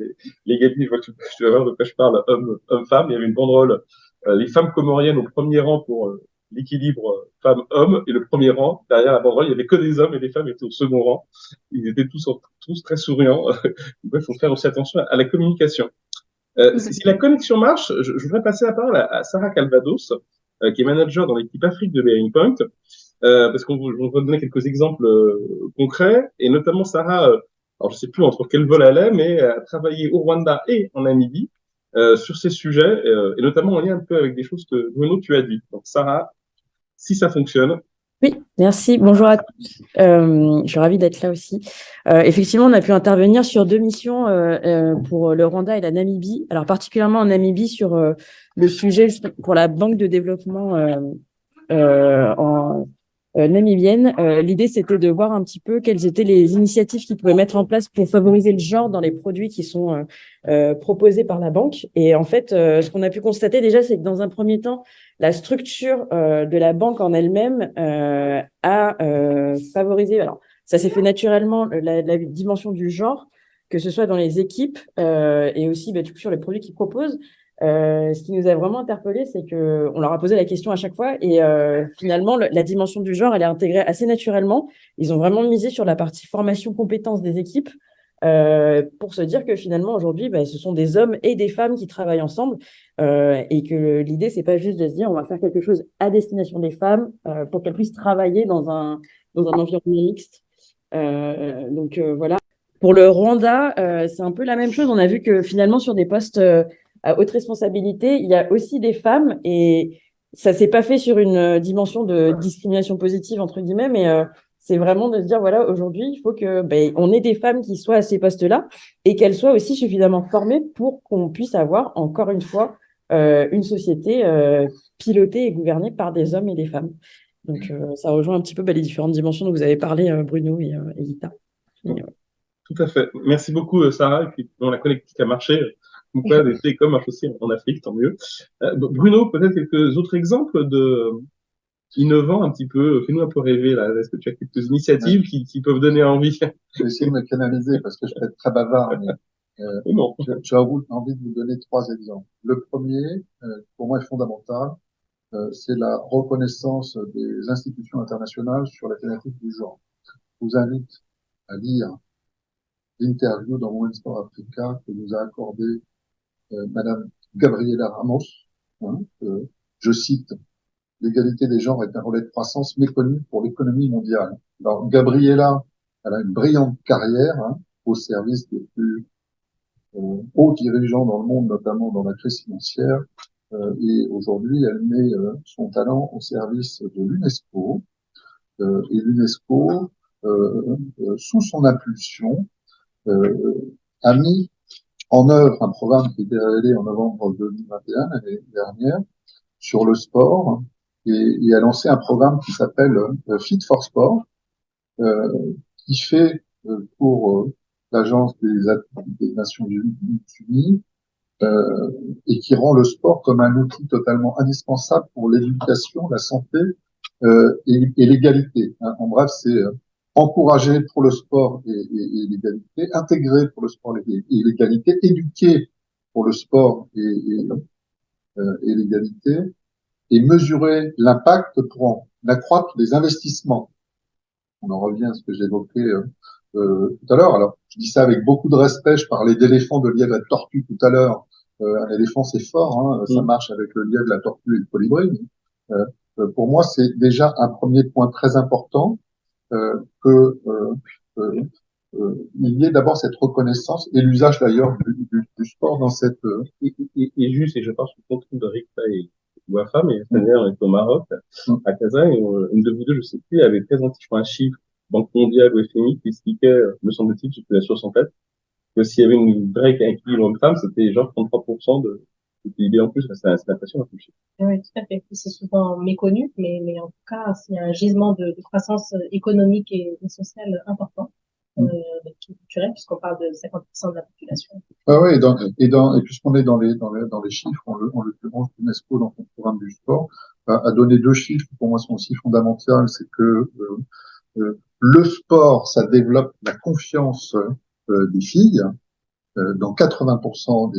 l'égalité. Je vois que tu vas voir de quoi je parle, homme-femme. Il y avait une banderole, les femmes comoriennes au premier rang pour l'équilibre femmes-hommes, et le premier rang, derrière la banderole, il y avait que des hommes et les femmes étaient au second rang. Ils étaient tous très souriants. Il faut faire aussi attention à la communication. Si la connexion marche, je voudrais passer la parole à Sarah Calvados, qui est manager dans l'équipe Afrique de Bearing Point, parce on va donner quelques exemples concrets, et notamment Sarah, alors je sais plus entre quel vol elle est, mais elle a travaillé au Rwanda et en Namibie sur ces sujets, et notamment en lien un peu avec des choses que Bruno, tu as dit. Donc Sarah, si ça fonctionne. Oui, merci. Bonjour à tous. Je suis ravie d'être là aussi. Effectivement, on a pu intervenir sur 2 missions pour le Rwanda et la Namibie. Alors, particulièrement en Namibie sur le sujet pour la Banque de développement en namibienne. L'idée, c'était de voir un petit peu quelles étaient les initiatives qu'ils pouvaient mettre en place pour favoriser le genre dans les produits qui sont proposés par la banque. Et en fait, ce qu'on a pu constater déjà, c'est que dans un premier temps, la structure de la banque en elle-même a favorisé. Alors, ça s'est fait naturellement, la dimension du genre, que ce soit dans les équipes et aussi du coup, sur les produits qu'ils proposent. Ce qui nous a vraiment interpellés, c'est qu'on leur a posé la question à chaque fois et finalement, la dimension du genre, elle est intégrée assez naturellement. Ils ont vraiment misé sur la partie formation compétences des équipes pour se dire que finalement, aujourd'hui, ce sont des hommes et des femmes qui travaillent ensemble et que l'idée, c'est pas juste de se dire on va faire quelque chose à destination des femmes pour qu'elles puissent travailler dans un environnement mixte. Donc voilà. Pour le Rwanda, c'est un peu la même chose. On a vu que finalement, sur des postes à haute responsabilité, il y a aussi des femmes et ça s'est pas fait sur une dimension de discrimination positive, entre guillemets, mais c'est vraiment de se dire, voilà, aujourd'hui, il faut que on ait des femmes qui soient à ces postes-là et qu'elles soient aussi suffisamment formées pour qu'on puisse avoir, encore une fois, une société pilotée et gouvernée par des hommes et des femmes. Donc, ça rejoint un petit peu les différentes dimensions dont vous avez parlé, Bruno et Lita. Tout à fait. Merci beaucoup, Sarah. Et puis, la connectique a marché. Donc, voilà, des télécoms marchent aussi en Afrique, tant mieux. Bruno, peut-être quelques autres exemples innovants un petit peu. Fais-nous un peu rêver, là. Est-ce que tu as quelques initiatives qui peuvent donner envie? Je vais essayer de me canaliser parce que je peux être très bavard, mais Non. j'ai envie de vous donner 3 exemples. Le premier, pour moi, est fondamental. C'est la reconnaissance des institutions internationales sur la thématique du genre. Je vous invite à lire l'interview dans Women's for Africa que nous a accordé Madame Gabriela Ramos. Je cite, l'égalité des genres est un relais de croissance méconnu pour l'économie mondiale. Alors, Gabriela, elle a une brillante carrière au service des plus hauts dirigeants dans le monde, notamment dans la crise financière. Et aujourd'hui, elle met son talent au service de l'UNESCO. Et l'UNESCO, sous son impulsion, a mis en œuvre un programme qui était révélé en novembre 2021, l'année dernière, sur le sport, et a lancé un programme qui s'appelle Fit for Sport, qui fait pour l'Agence des Nations Unies et qui rend le sport comme un outil totalement indispensable pour l'éducation, la santé et l'égalité. En bref, c'est encourager pour le sport et l'égalité, intégrer pour le sport et l'égalité, éduquer pour le sport et l'égalité, et mesurer l'impact pour en accroître les investissements. On en revient à ce que j'évoquais tout à l'heure. Alors, je dis ça avec beaucoup de respect. Je parlais d'éléphant, de lièvre, de tortue tout à l'heure. Un éléphant, c'est fort, ça marche avec le lièvre, la tortue et le colibri. Pour moi, c'est déjà un premier point très important que il y ait d'abord cette reconnaissance et l'usage d'ailleurs du sport dans cette et juste, et je pense au compte de Ricta et Wafa, mais c'est-à-dire on est au Maroc, à Casa, et une de vous deux, je sais plus, avait présenté, je crois, un chiffre, Banque mondiale ou FMI, qui expliquait, me semble-t-il, je suis la source en tête, que s'il y avait une vraie équilibre homme-femme, c'était genre 33% de PIB en plus. C'est impressionnant. Oui, tout à fait. C'est souvent méconnu, mais en tout cas, c'est un gisement de croissance économique et sociale important, culturelle, puisqu'on parle de 50% de la population. Ah oui, et puisqu'on est dans les chiffres, on le l'occurrence l'UNESCO dans son programme du sport, à donner deux chiffres qui pour moi sont aussi fondamentaux, c'est que le sport, ça développe la confiance des filles dans 80%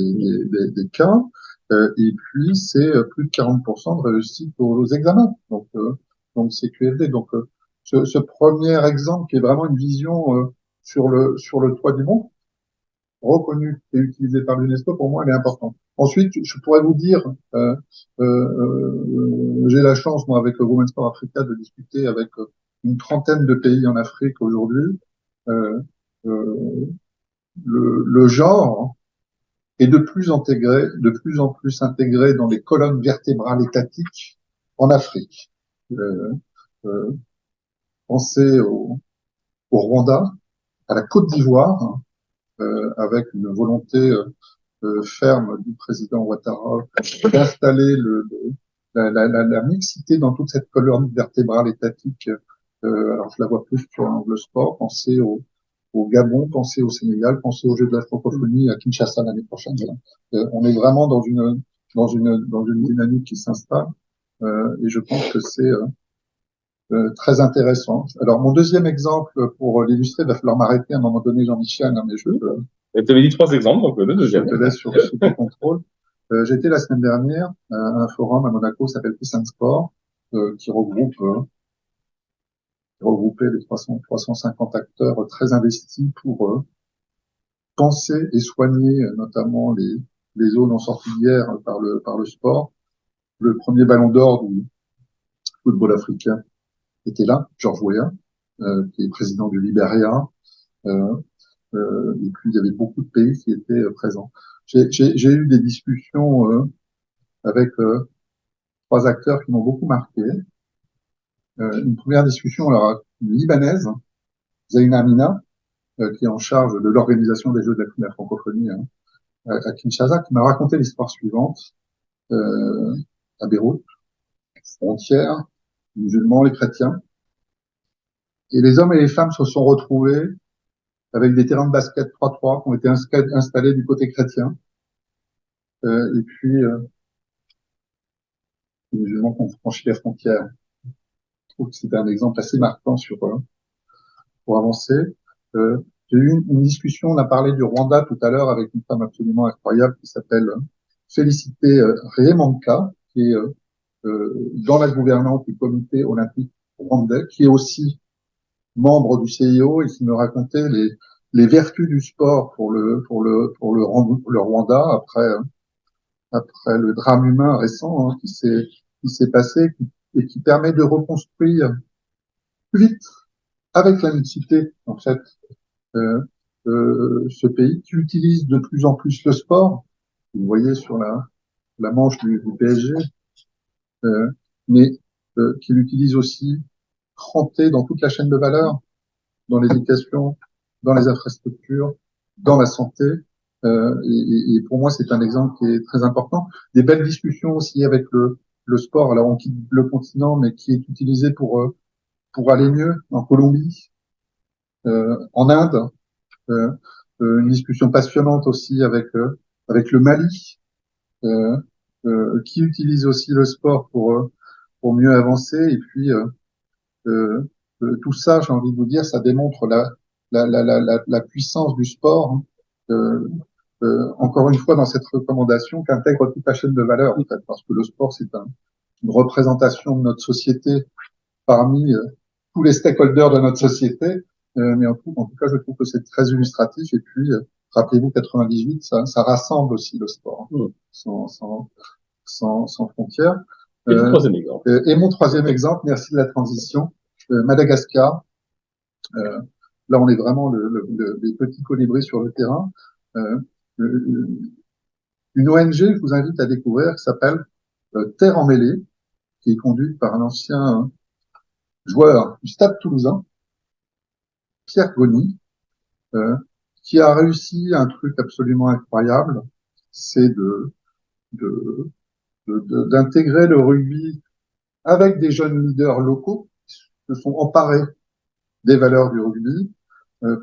des cas, et puis c'est plus de 40% de réussite aux examens. Donc c'est QFD. Donc ce premier exemple qui est vraiment une vision sur le toit du monde, reconnu et utilisé par l'UNESCO, pour moi, elle est importante. Ensuite, je pourrais vous dire, j'ai la chance, moi, avec le Women's Sport Africa, de discuter avec une trentaine de pays en Afrique aujourd'hui. Euh, euh, le genre est de plus en plus intégré dans les colonnes vertébrales étatiques en Afrique. Euh, euh, pensez au Rwanda, à la Côte d'Ivoire, avec une volonté ferme du président Ouattara d'installer la mixité dans toute cette colonne vertébrale étatique. Alors je la vois plus sur l'angle sport. Pensez au Gabon, pensez au Sénégal, pensez aux Jeux de la francophonie à Kinshasa l'année prochaine. On est vraiment dans une dynamique qui s'installe et je pense que c'est très intéressant. Alors mon deuxième exemple pour l'illustrer, il va falloir m'arrêter à un moment donné, Jean-Michel, hein, mais Et tu avais dit 3 exemples, donc le je deuxième. te laisse sous ton contrôle. J'étais la semaine dernière à un forum à Monaco qui s'appelle Peace and Sport, qui regroupait les 350 acteurs très investis pour penser et soigner notamment les zones en sortie de guerre par le sport. Le premier ballon d'or du football africain était là, George Weah, qui est président du Libéria. Et puis il y avait beaucoup de pays qui étaient présents. J'ai eu des discussions avec trois acteurs qui m'ont beaucoup marqué. Une première discussion, alors, une Libanaise, Zaina Amina, qui est en charge de l'organisation des Jeux de la francophonie hein, à Kinshasa, qui m'a raconté l'histoire suivante. À Beyrouth, frontière, les musulmans, les chrétiens. Et les hommes et les femmes se sont retrouvés avec des terrains de basket 3-3 qui ont été installés du côté chrétien. Et puis, les musulmans qui ont franchi les frontières. Je trouve que c'était un exemple assez marquant pour avancer. J'ai eu une discussion, on a parlé du Rwanda tout à l'heure avec une femme absolument incroyable qui s'appelle Félicité Riemanka, qui est dans la gouvernance du comité olympique rwandais, qui est aussi membre du CIO et qui me racontait les vertus du sport pour le Rwanda après le drame humain récent hein, qui s'est passé et qui permet de reconstruire plus vite avec la mixité en fait ce pays qui utilise de plus en plus le sport. Vous voyez sur la manche du PSG, mais qui l'utilise aussi cranté dans toute la chaîne de valeur, dans l'éducation, dans les infrastructures, dans la santé. Et pour moi, c'est un exemple qui est très important. Des belles discussions aussi avec le sport. Alors, on quitte le continent, mais qui est utilisé pour aller mieux en Colombie, en Inde. Une discussion passionnante aussi avec le Mali, qui utilise aussi le sport pour mieux avancer. Et puis, tout ça, j'ai envie de vous dire, ça démontre la puissance du sport. Hein. Encore une fois, dans cette recommandation, qu'intègre toute la chaîne de valeur, en fait, parce que le sport, c'est une représentation de notre société parmi tous les stakeholders de notre société. Mais en tout cas, je trouve que c'est très illustratif. Et puis, rappelez-vous, 98, ça rassemble aussi le sport, hein, sans frontières. Et le troisième exemple. Et mon troisième exemple, merci de la transition, Madagascar. Là, on est vraiment les petits colibris sur le terrain. Une ONG, je vous invite à découvrir, qui s'appelle Terre en mêlée, qui est conduite par un ancien joueur du Stade Toulousain, Pierre Goni, qui a réussi un truc absolument incroyable, c'est d'intégrer le rugby avec des jeunes leaders locaux qui se sont emparés des valeurs du rugby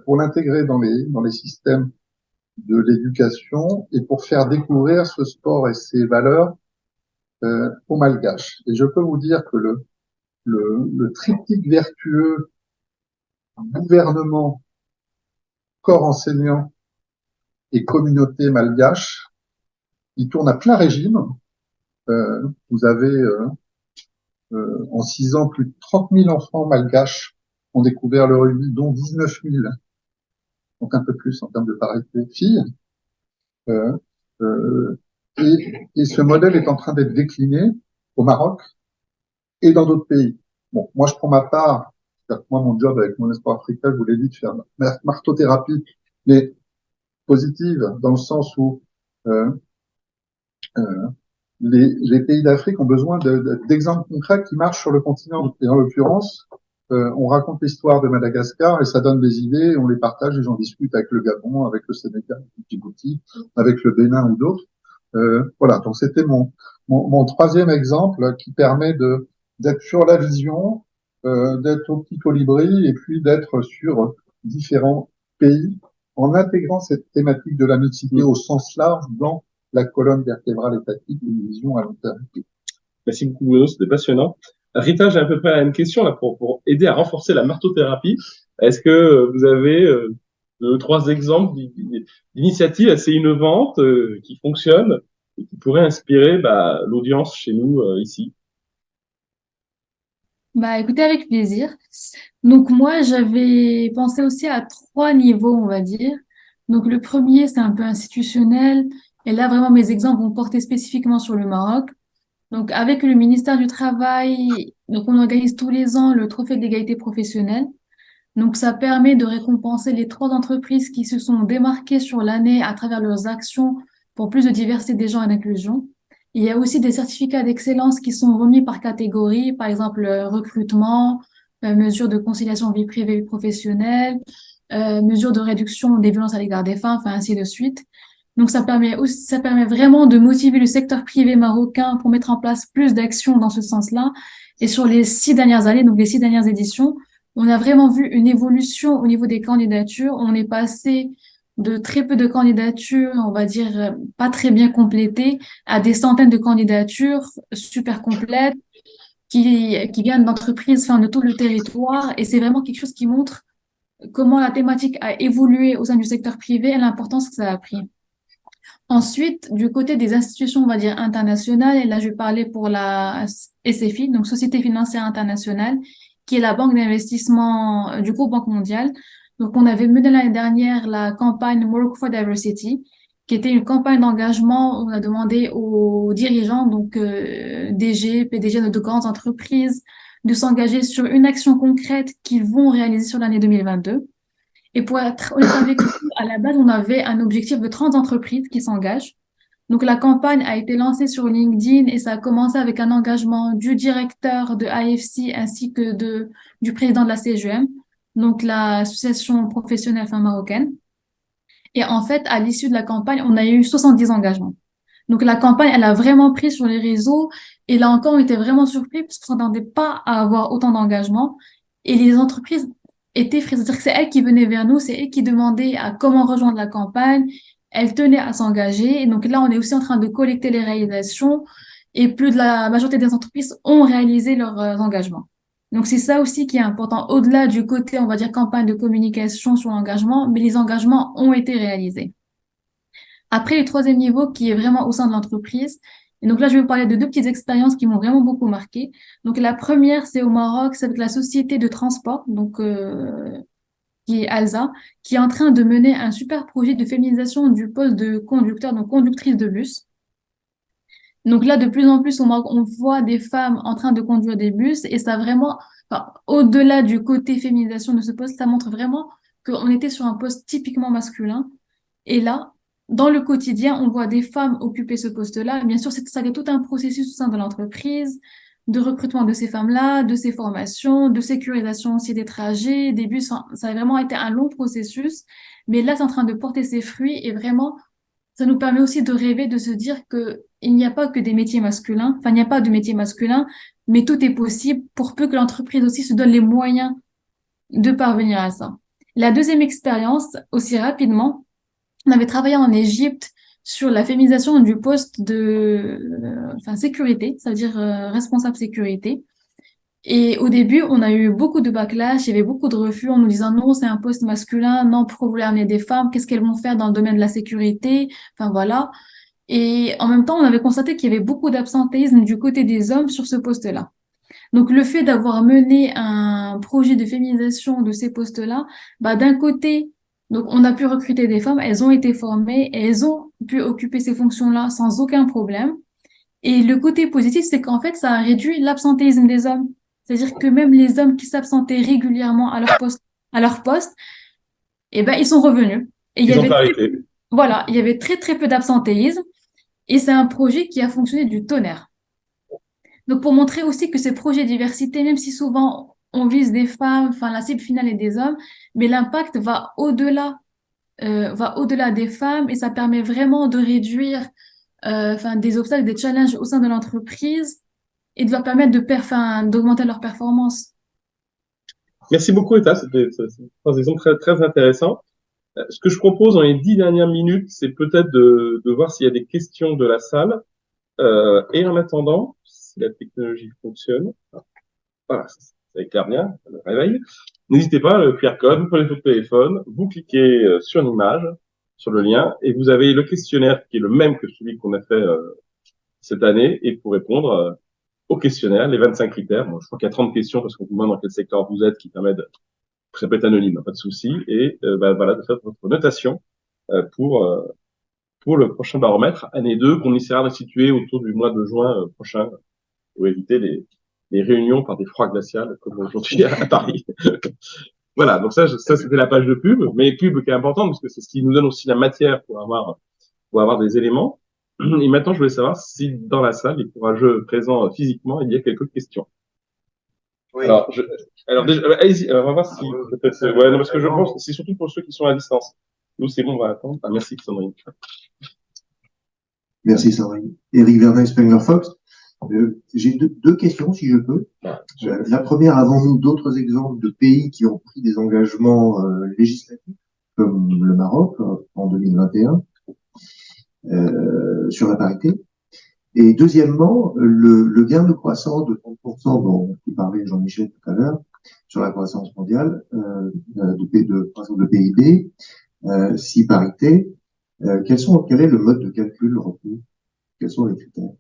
pour l'intégrer dans les systèmes de l'éducation et pour faire découvrir ce sport et ses valeurs aux Malgaches. Et je peux vous dire que le triptyque vertueux gouvernement, corps enseignant et communauté malgache, il tourne à plein régime. Vous avez en 6 ans plus de 30 000 enfants malgaches ont découvert le rugby, dont 19 000, donc un peu plus en termes de parité filles. Euh, euh, et ce modèle est en train d'être décliné au Maroc et dans d'autres pays. Bon, moi je prends ma part, moi mon job avec mon espoir africain, je vous l'ai dit, de faire martothérapie, mais positive, dans le sens où euh, euh, les pays d'Afrique ont besoin d'exemples concrets qui marchent sur le continent. Et en l'occurrence, on raconte l'histoire de Madagascar et ça donne des idées, on les partage et j'en discute avec le Gabon, avec le Sénégal, avec le Djibouti, avec le Bénin ou d'autres. Voilà, donc c'était mon troisième exemple qui permet d'être sur la vision, d'être au petit colibri et puis d'être sur différents pays en intégrant cette thématique de la mixité au sens large dans la colonne vertébrale étatique d'une vision à long terme. Merci beaucoup, Bruno, c'était passionnant. Rita, j'ai à peu près une question là pour aider à renforcer la martothérapie. Est-ce que vous avez 3 exemples d'initiatives assez innovantes qui fonctionnent et qui pourraient inspirer l'audience chez nous ici? Bah, écoutez, avec plaisir. Donc, moi, j'avais pensé aussi à 3 niveaux, on va dire. Donc, le premier, c'est un peu institutionnel. Et là, vraiment, mes exemples vont porter spécifiquement sur le Maroc. Donc, avec le ministère du Travail, donc, on organise tous les ans le trophée de l'égalité professionnelle. Donc, ça permet de récompenser les 3 entreprises qui se sont démarquées sur l'année à travers leurs actions pour plus de diversité des gens et d'inclusion. Il y a aussi des certificats d'excellence qui sont remis par catégorie, par exemple recrutement, mesures de conciliation vie privée et professionnelle, mesures de réduction des violences à l'égard des femmes, enfin ainsi de suite. Donc ça permet vraiment de motiver le secteur privé marocain pour mettre en place plus d'actions dans ce sens-là. Et sur les 6 dernières années, donc les 6 dernières éditions, on a vraiment vu une évolution au niveau des candidatures. On est passé de très peu de candidatures, on va dire pas très bien complétées, à des centaines de candidatures super complètes qui viennent d'entreprises, enfin, de tout le territoire. Et c'est vraiment quelque chose qui montre comment la thématique a évolué au sein du secteur privé et l'importance que ça a pris. Ensuite, du côté des institutions, on va dire internationales, et là je vais parler pour la SFI, donc Société financière internationale, qui est la banque d'investissement du groupe Banque mondiale. Donc on avait mené l'année dernière la campagne Work for Diversity, qui était une campagne d'engagement où on a demandé aux dirigeants, donc DG, PDG de grandes entreprises, de s'engager sur une action concrète qu'ils vont réaliser sur l'année 2022. Et pour être honnête avec vous, à la base, on avait un objectif de 30 entreprises qui s'engagent. Donc, la campagne a été lancée sur LinkedIn et ça a commencé avec un engagement du directeur de AFC ainsi que du président de la CGM, donc l'association professionnelle femme marocaine. Et en fait, à l'issue de la campagne, on a eu 70 engagements. Donc, la campagne, elle a vraiment pris sur les réseaux et là encore, on était vraiment surpris parce qu'on s'attendait pas à avoir autant d'engagements. Et les entreprises étaient frises. C'est-à-dire que c'est elles qui venaient vers nous, c'est elles qui demandaient à comment rejoindre la campagne. Elles tenaient à s'engager. Et donc là, on est aussi en train de collecter les réalisations et plus de la majorité des entreprises ont réalisé leurs engagements. Donc, c'est ça aussi qui est important. Au-delà du côté, on va dire, campagne de communication sur l'engagement, mais les engagements ont été réalisés. Après, le troisième niveau qui est vraiment au sein de l'entreprise. Et donc là, je vais vous parler de 2 petites expériences qui m'ont vraiment beaucoup marqué. Donc la première, c'est au Maroc, c'est avec la société de transport, donc qui est Alsa, qui est en train de mener un super projet de féminisation du poste de conducteur, donc conductrice de bus. Donc là, de plus en plus au Maroc, on voit des femmes en train de conduire des bus et ça vraiment, enfin, au-delà du côté féminisation de ce poste, ça montre vraiment qu'on était sur un poste typiquement masculin. Et là, dans le quotidien, on voit des femmes occuper ce poste-là. Bien sûr, ça a tout un processus au sein de l'entreprise, de recrutement de ces femmes-là, de ces formations, de sécurisation aussi des trajets, des bus. Enfin, ça a vraiment été un long processus. Mais là, c'est en train de porter ses fruits et vraiment, ça nous permet aussi de rêver, de se dire que il n'y a pas que des métiers masculins. Enfin, il n'y a pas de métier masculin, mais tout est possible pour peu que l'entreprise aussi se donne les moyens de parvenir à ça. La deuxième expérience, aussi rapidement, on avait travaillé en Égypte sur la féminisation du poste de sécurité, ça veut dire responsable sécurité. Et au début, on a eu beaucoup de backlash, il y avait beaucoup de refus en nous disant non, c'est un poste masculin, non, pourquoi vous voulez amener des femmes, qu'est-ce qu'elles vont faire dans le domaine de la sécurité, enfin voilà. Et en même temps, on avait constaté qu'il y avait beaucoup d'absentéisme du côté des hommes sur ce poste-là. Donc le fait d'avoir mené un projet de féminisation de ces postes-là, bah d'un côté, donc on a pu recruter des femmes, elles ont été formées et elles ont pu occuper ces fonctions-là sans aucun problème. Et le côté positif, c'est qu'en fait, ça a réduit l'absentéisme des hommes. C'est-à-dire que même les hommes qui s'absentaient régulièrement à leur poste, eh ben, ils sont revenus. Et Ils ont arrêté. voilà, il y avait très, très peu d'absentéisme. Et c'est un projet qui a fonctionné du tonnerre. Donc, pour montrer aussi que ces projets diversité, même si souvent on vise des femmes, enfin, la cible finale est des hommes, mais l'impact va au-delà des femmes et ça permet vraiment de réduire, des obstacles, des challenges au sein de l'entreprise et de leur permettre d'augmenter leur performance. Merci beaucoup, Eta. C'était trois exemples très, très intéressants. Ce que je propose dans les 10 dernières minutes, c'est peut-être de voir s'il y a des questions de la salle. Et en attendant, si la technologie fonctionne, voilà, ça éclaire bien, ça me réveille. N'hésitez pas, le QR code, vous prenez votre téléphone, vous cliquez sur l'image, sur le lien, et vous avez le questionnaire qui est le même que celui qu'on a fait cette année, et pour répondre au questionnaire, les 25 critères. Bon, je crois qu'il y a 30 questions parce qu'on vous demande dans quel secteur vous êtes, qui permet de, ça peut être anonyme, pas de souci, et voilà, de faire votre notation pour le prochain baromètre, année 2, qu'on essaiera d'instituer autour du mois de juin prochain, pour éviter les réunions par des froids glaciales comme aujourd'hui à Paris. Voilà, donc ça c'était la page de pub, mais pub qui est importante parce que c'est ce qui nous donne aussi la matière pour avoir des éléments. Et maintenant, je voulais savoir si dans la salle, les courageux présents physiquement, il y a quelques questions. Oui. Alors déjà, allez-y, on va voir si peut-être. Ouais, non, parce que je pense que c'est surtout pour ceux qui sont à distance. Nous, c'est bon, on va attendre. Ah, merci, Sandrine. Merci Sandrine. Éric Verdun, Spengler Fox. J'ai deux questions, si je peux. La première, avons-nous d'autres exemples de pays qui ont pris des engagements législatifs, comme le Maroc en 2021, sur la parité? Et deuxièmement, le gain de croissance de 30% dont tu parlais, Jean-Michel, tout à l'heure, sur la croissance mondiale, de croissance de PIB, si parité, quel est le mode de calcul retenu? Quels sont les critères?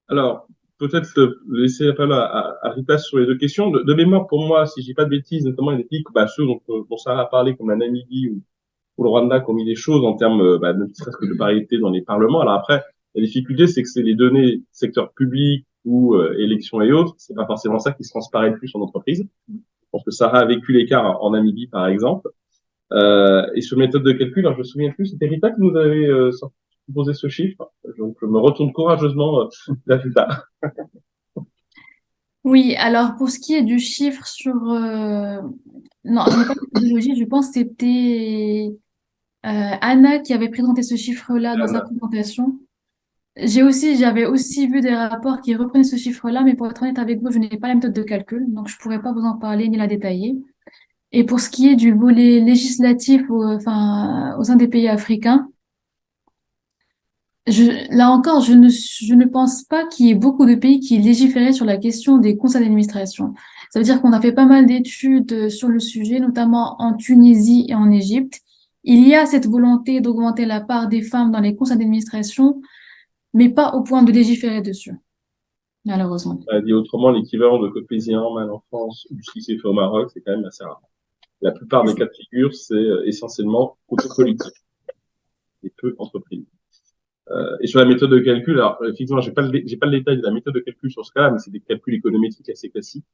Alors, peut-être laisser la parole à Rita sur les deux questions. De mémoire, pour moi, si je dis pas de bêtises, notamment les pays, ceux dont Sarah a parlé, comme la Namibie ou le Rwanda, qui ont mis des choses en termes ne serait-ce que de parité dans les parlements. Alors après, la difficulté, c'est que c'est les données secteur public ou élections et autres, c'est pas forcément ça qui se transparaît le plus en entreprise. Je pense que Sarah a vécu l'écart en Namibie, par exemple. Et sur méthode de calcul, alors je me souviens plus, c'était Rita qui nous avait proposé ce chiffre. Donc je me retourne courageusement vers Rita. Oui, alors pour ce qui est du chiffre non, je n'ai pas de méthodologie, je pense que c'était Anna qui avait présenté ce chiffre-là dans sa présentation. J'avais aussi vu des rapports qui reprenaient ce chiffre-là, mais pour être honnête avec vous, je n'ai pas la méthode de calcul, donc je pourrais pas vous en parler ni la détailler. Et pour ce qui est du volet législatif au sein des pays africains, là encore, je ne pense pas qu'il y ait beaucoup de pays qui légiféraient sur la question des conseils d'administration. Ça veut dire qu'on a fait pas mal d'études sur le sujet, notamment en Tunisie et en Égypte. Il y a cette volonté d'augmenter la part des femmes dans les conseils d'administration, mais pas au point de légiférer dessus, malheureusement. Dit autrement, l'équivalent de copézien en France ou ce qui s'est fait au Maroc, c'est quand même assez rare. La plupart des cas de figure, c'est essentiellement autopolitique et peu entreprise. Et sur la méthode de calcul, alors effectivement, j'ai pas le détail de la méthode de calcul sur ce cas-là, mais c'est des calculs économétriques assez classiques.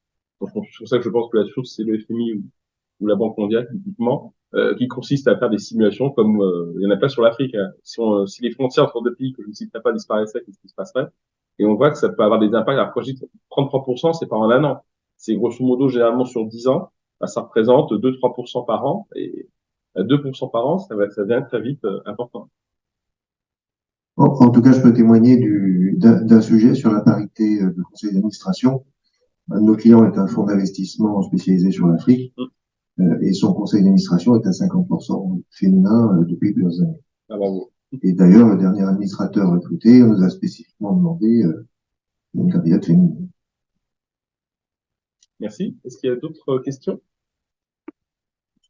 Donc c'est pour ça que je pense que la source c'est le FMI ou la Banque mondiale typiquement, qui consiste à faire des simulations comme il y en a pas sur l'Afrique. Hein. Si les frontières entre deux pays que je ne citerai pas disparaissaient, qu'est-ce qui se passerait? Et on voit que ça peut avoir des impacts. Alors quand je dis 33%, c'est pas en un an. C'est grosso modo généralement sur 10 ans. Bah, ça représente 2-3% par an et 2% par an, ça devient très vite important. En tout cas, je peux témoigner d'un sujet sur la parité de conseil d'administration. Un de nos clients est un fonds d'investissement spécialisé sur l'Afrique et son conseil d'administration est à 50% féminin depuis plusieurs années. Ah, bravo. Et d'ailleurs, le dernier administrateur recruté, on nous a spécifiquement demandé une candidate féminine. Merci. Est-ce qu'il y a d'autres questions?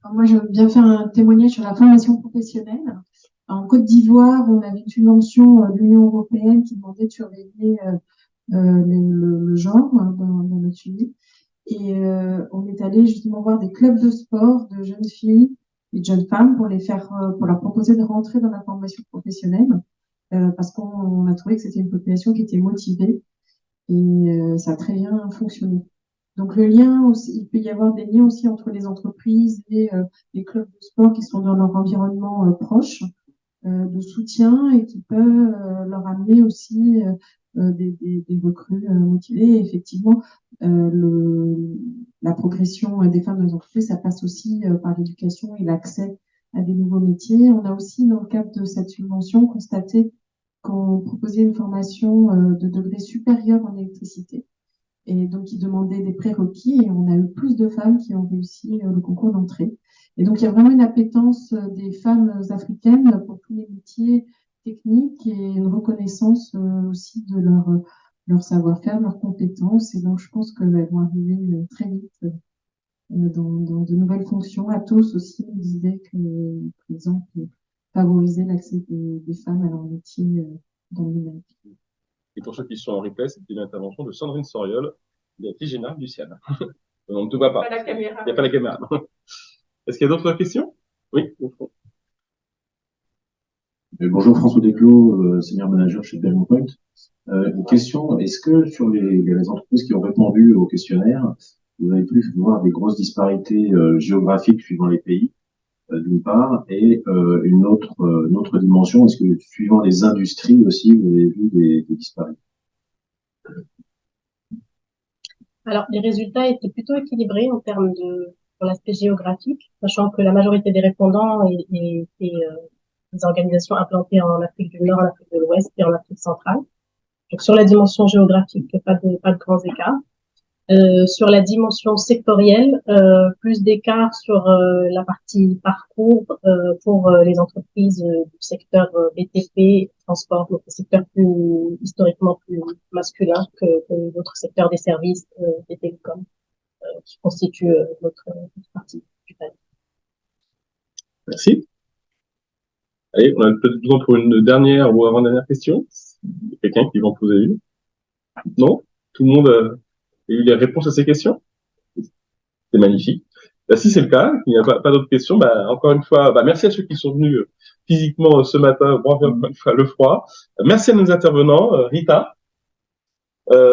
Alors moi, je veux bien faire un témoignage sur la formation professionnelle. En Côte d'Ivoire, on avait une subvention de l'Union européenne qui demandait de surveiller le genre dans notre suivi. Et on est allé justement voir des clubs de sport de jeunes filles et de jeunes femmes pour pour leur proposer de rentrer dans la formation professionnelle parce qu'on a trouvé que c'était une population qui était motivée et ça a très bien fonctionné. Donc le lien aussi, il peut y avoir des liens aussi entre les entreprises et les clubs de sport qui sont dans leur environnement proche de soutien et qui peut leur amener aussi des recrues motivées. Et effectivement, la progression des femmes dans les entreprises, ça passe aussi par l'éducation et l'accès à des nouveaux métiers. On a aussi, dans le cadre de cette subvention, constaté qu'on proposait une formation de degré supérieur en électricité. Et donc, ils demandaient des prérequis et on a eu plus de femmes qui ont réussi le concours d'entrée. Et donc, il y a vraiment une appétence des femmes africaines pour tous les métiers techniques et une reconnaissance aussi de leur savoir-faire, de leurs compétences. Et donc, je pense qu'elles vont arriver très vite dans de nouvelles fonctions. Atos aussi nous disait que, par exemple, favoriser l'accès des femmes à leur métier dans le numérique. Et pour ceux qui sont en replay, c'était une intervention de Sandrine Soriol, directrice générale du CIAN. On ne te voit pas. Il n'y a pas la caméra. Est-ce qu'il y a d'autres questions? Oui, au fond. Bonjour, François Desclos, senior manager chez Belmont Point. Une question, est-ce que sur les entreprises qui ont répondu au questionnaire, vous avez pu voir des grosses disparités géographiques suivant les pays, d'une part, et une autre dimension, est-ce que suivant les industries aussi, vous avez vu des disparités? Alors, les résultats étaient plutôt équilibrés en termes pour l'aspect géographique, sachant que la majorité des répondants étaient des organisations implantées en Afrique du Nord, en Afrique de l'Ouest et en Afrique centrale. Donc, sur la dimension géographique, pas de grands écarts. Sur la dimension sectorielle, plus d'écart sur la partie parcours pour les entreprises du secteur BTP, transport, donc le secteur historiquement plus masculin que d'autres secteurs des services, des télécoms, qui constituent notre partie du panel. Merci. Allez, on a peut-être besoin pour une dernière ou avant-dernière question. Il y a quelqu'un qui va en poser une? Non? Tout le monde a eu les réponses à ces questions? C'est magnifique. Si c'est le cas, il n'y a pas d'autres questions, encore une fois, merci à ceux qui sont venus physiquement ce matin, bon, encore une fois, le froid. Merci à nos intervenants, Rita,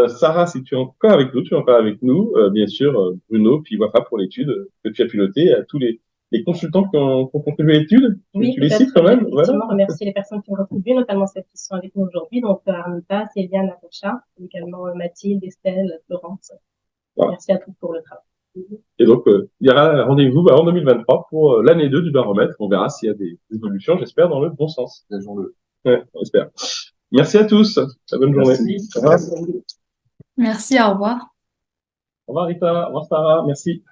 Sarah, si tu es encore avec nous, bien sûr, Bruno, puis Wafa pour l'étude que tu as pilotée, à tous les consultants qui ont contribué à l'étude. Oui, tu les cites quand même. Effectivement, remercier les personnes qui ont contribué, notamment celles qui sont avec nous aujourd'hui, donc Armita, Célia, Natacha, également Mathilde, Estelle, Florence. Voilà. Merci à tous pour le travail. Et donc, il y aura un rendez-vous en 2023 pour l'année 2 du baromètre. On verra s'il y a des évolutions, j'espère, dans le bon sens. Ouais, on espère. Merci à tous. Très bonne journée. Merci, au revoir. Au revoir Rita, au revoir Sarah, merci.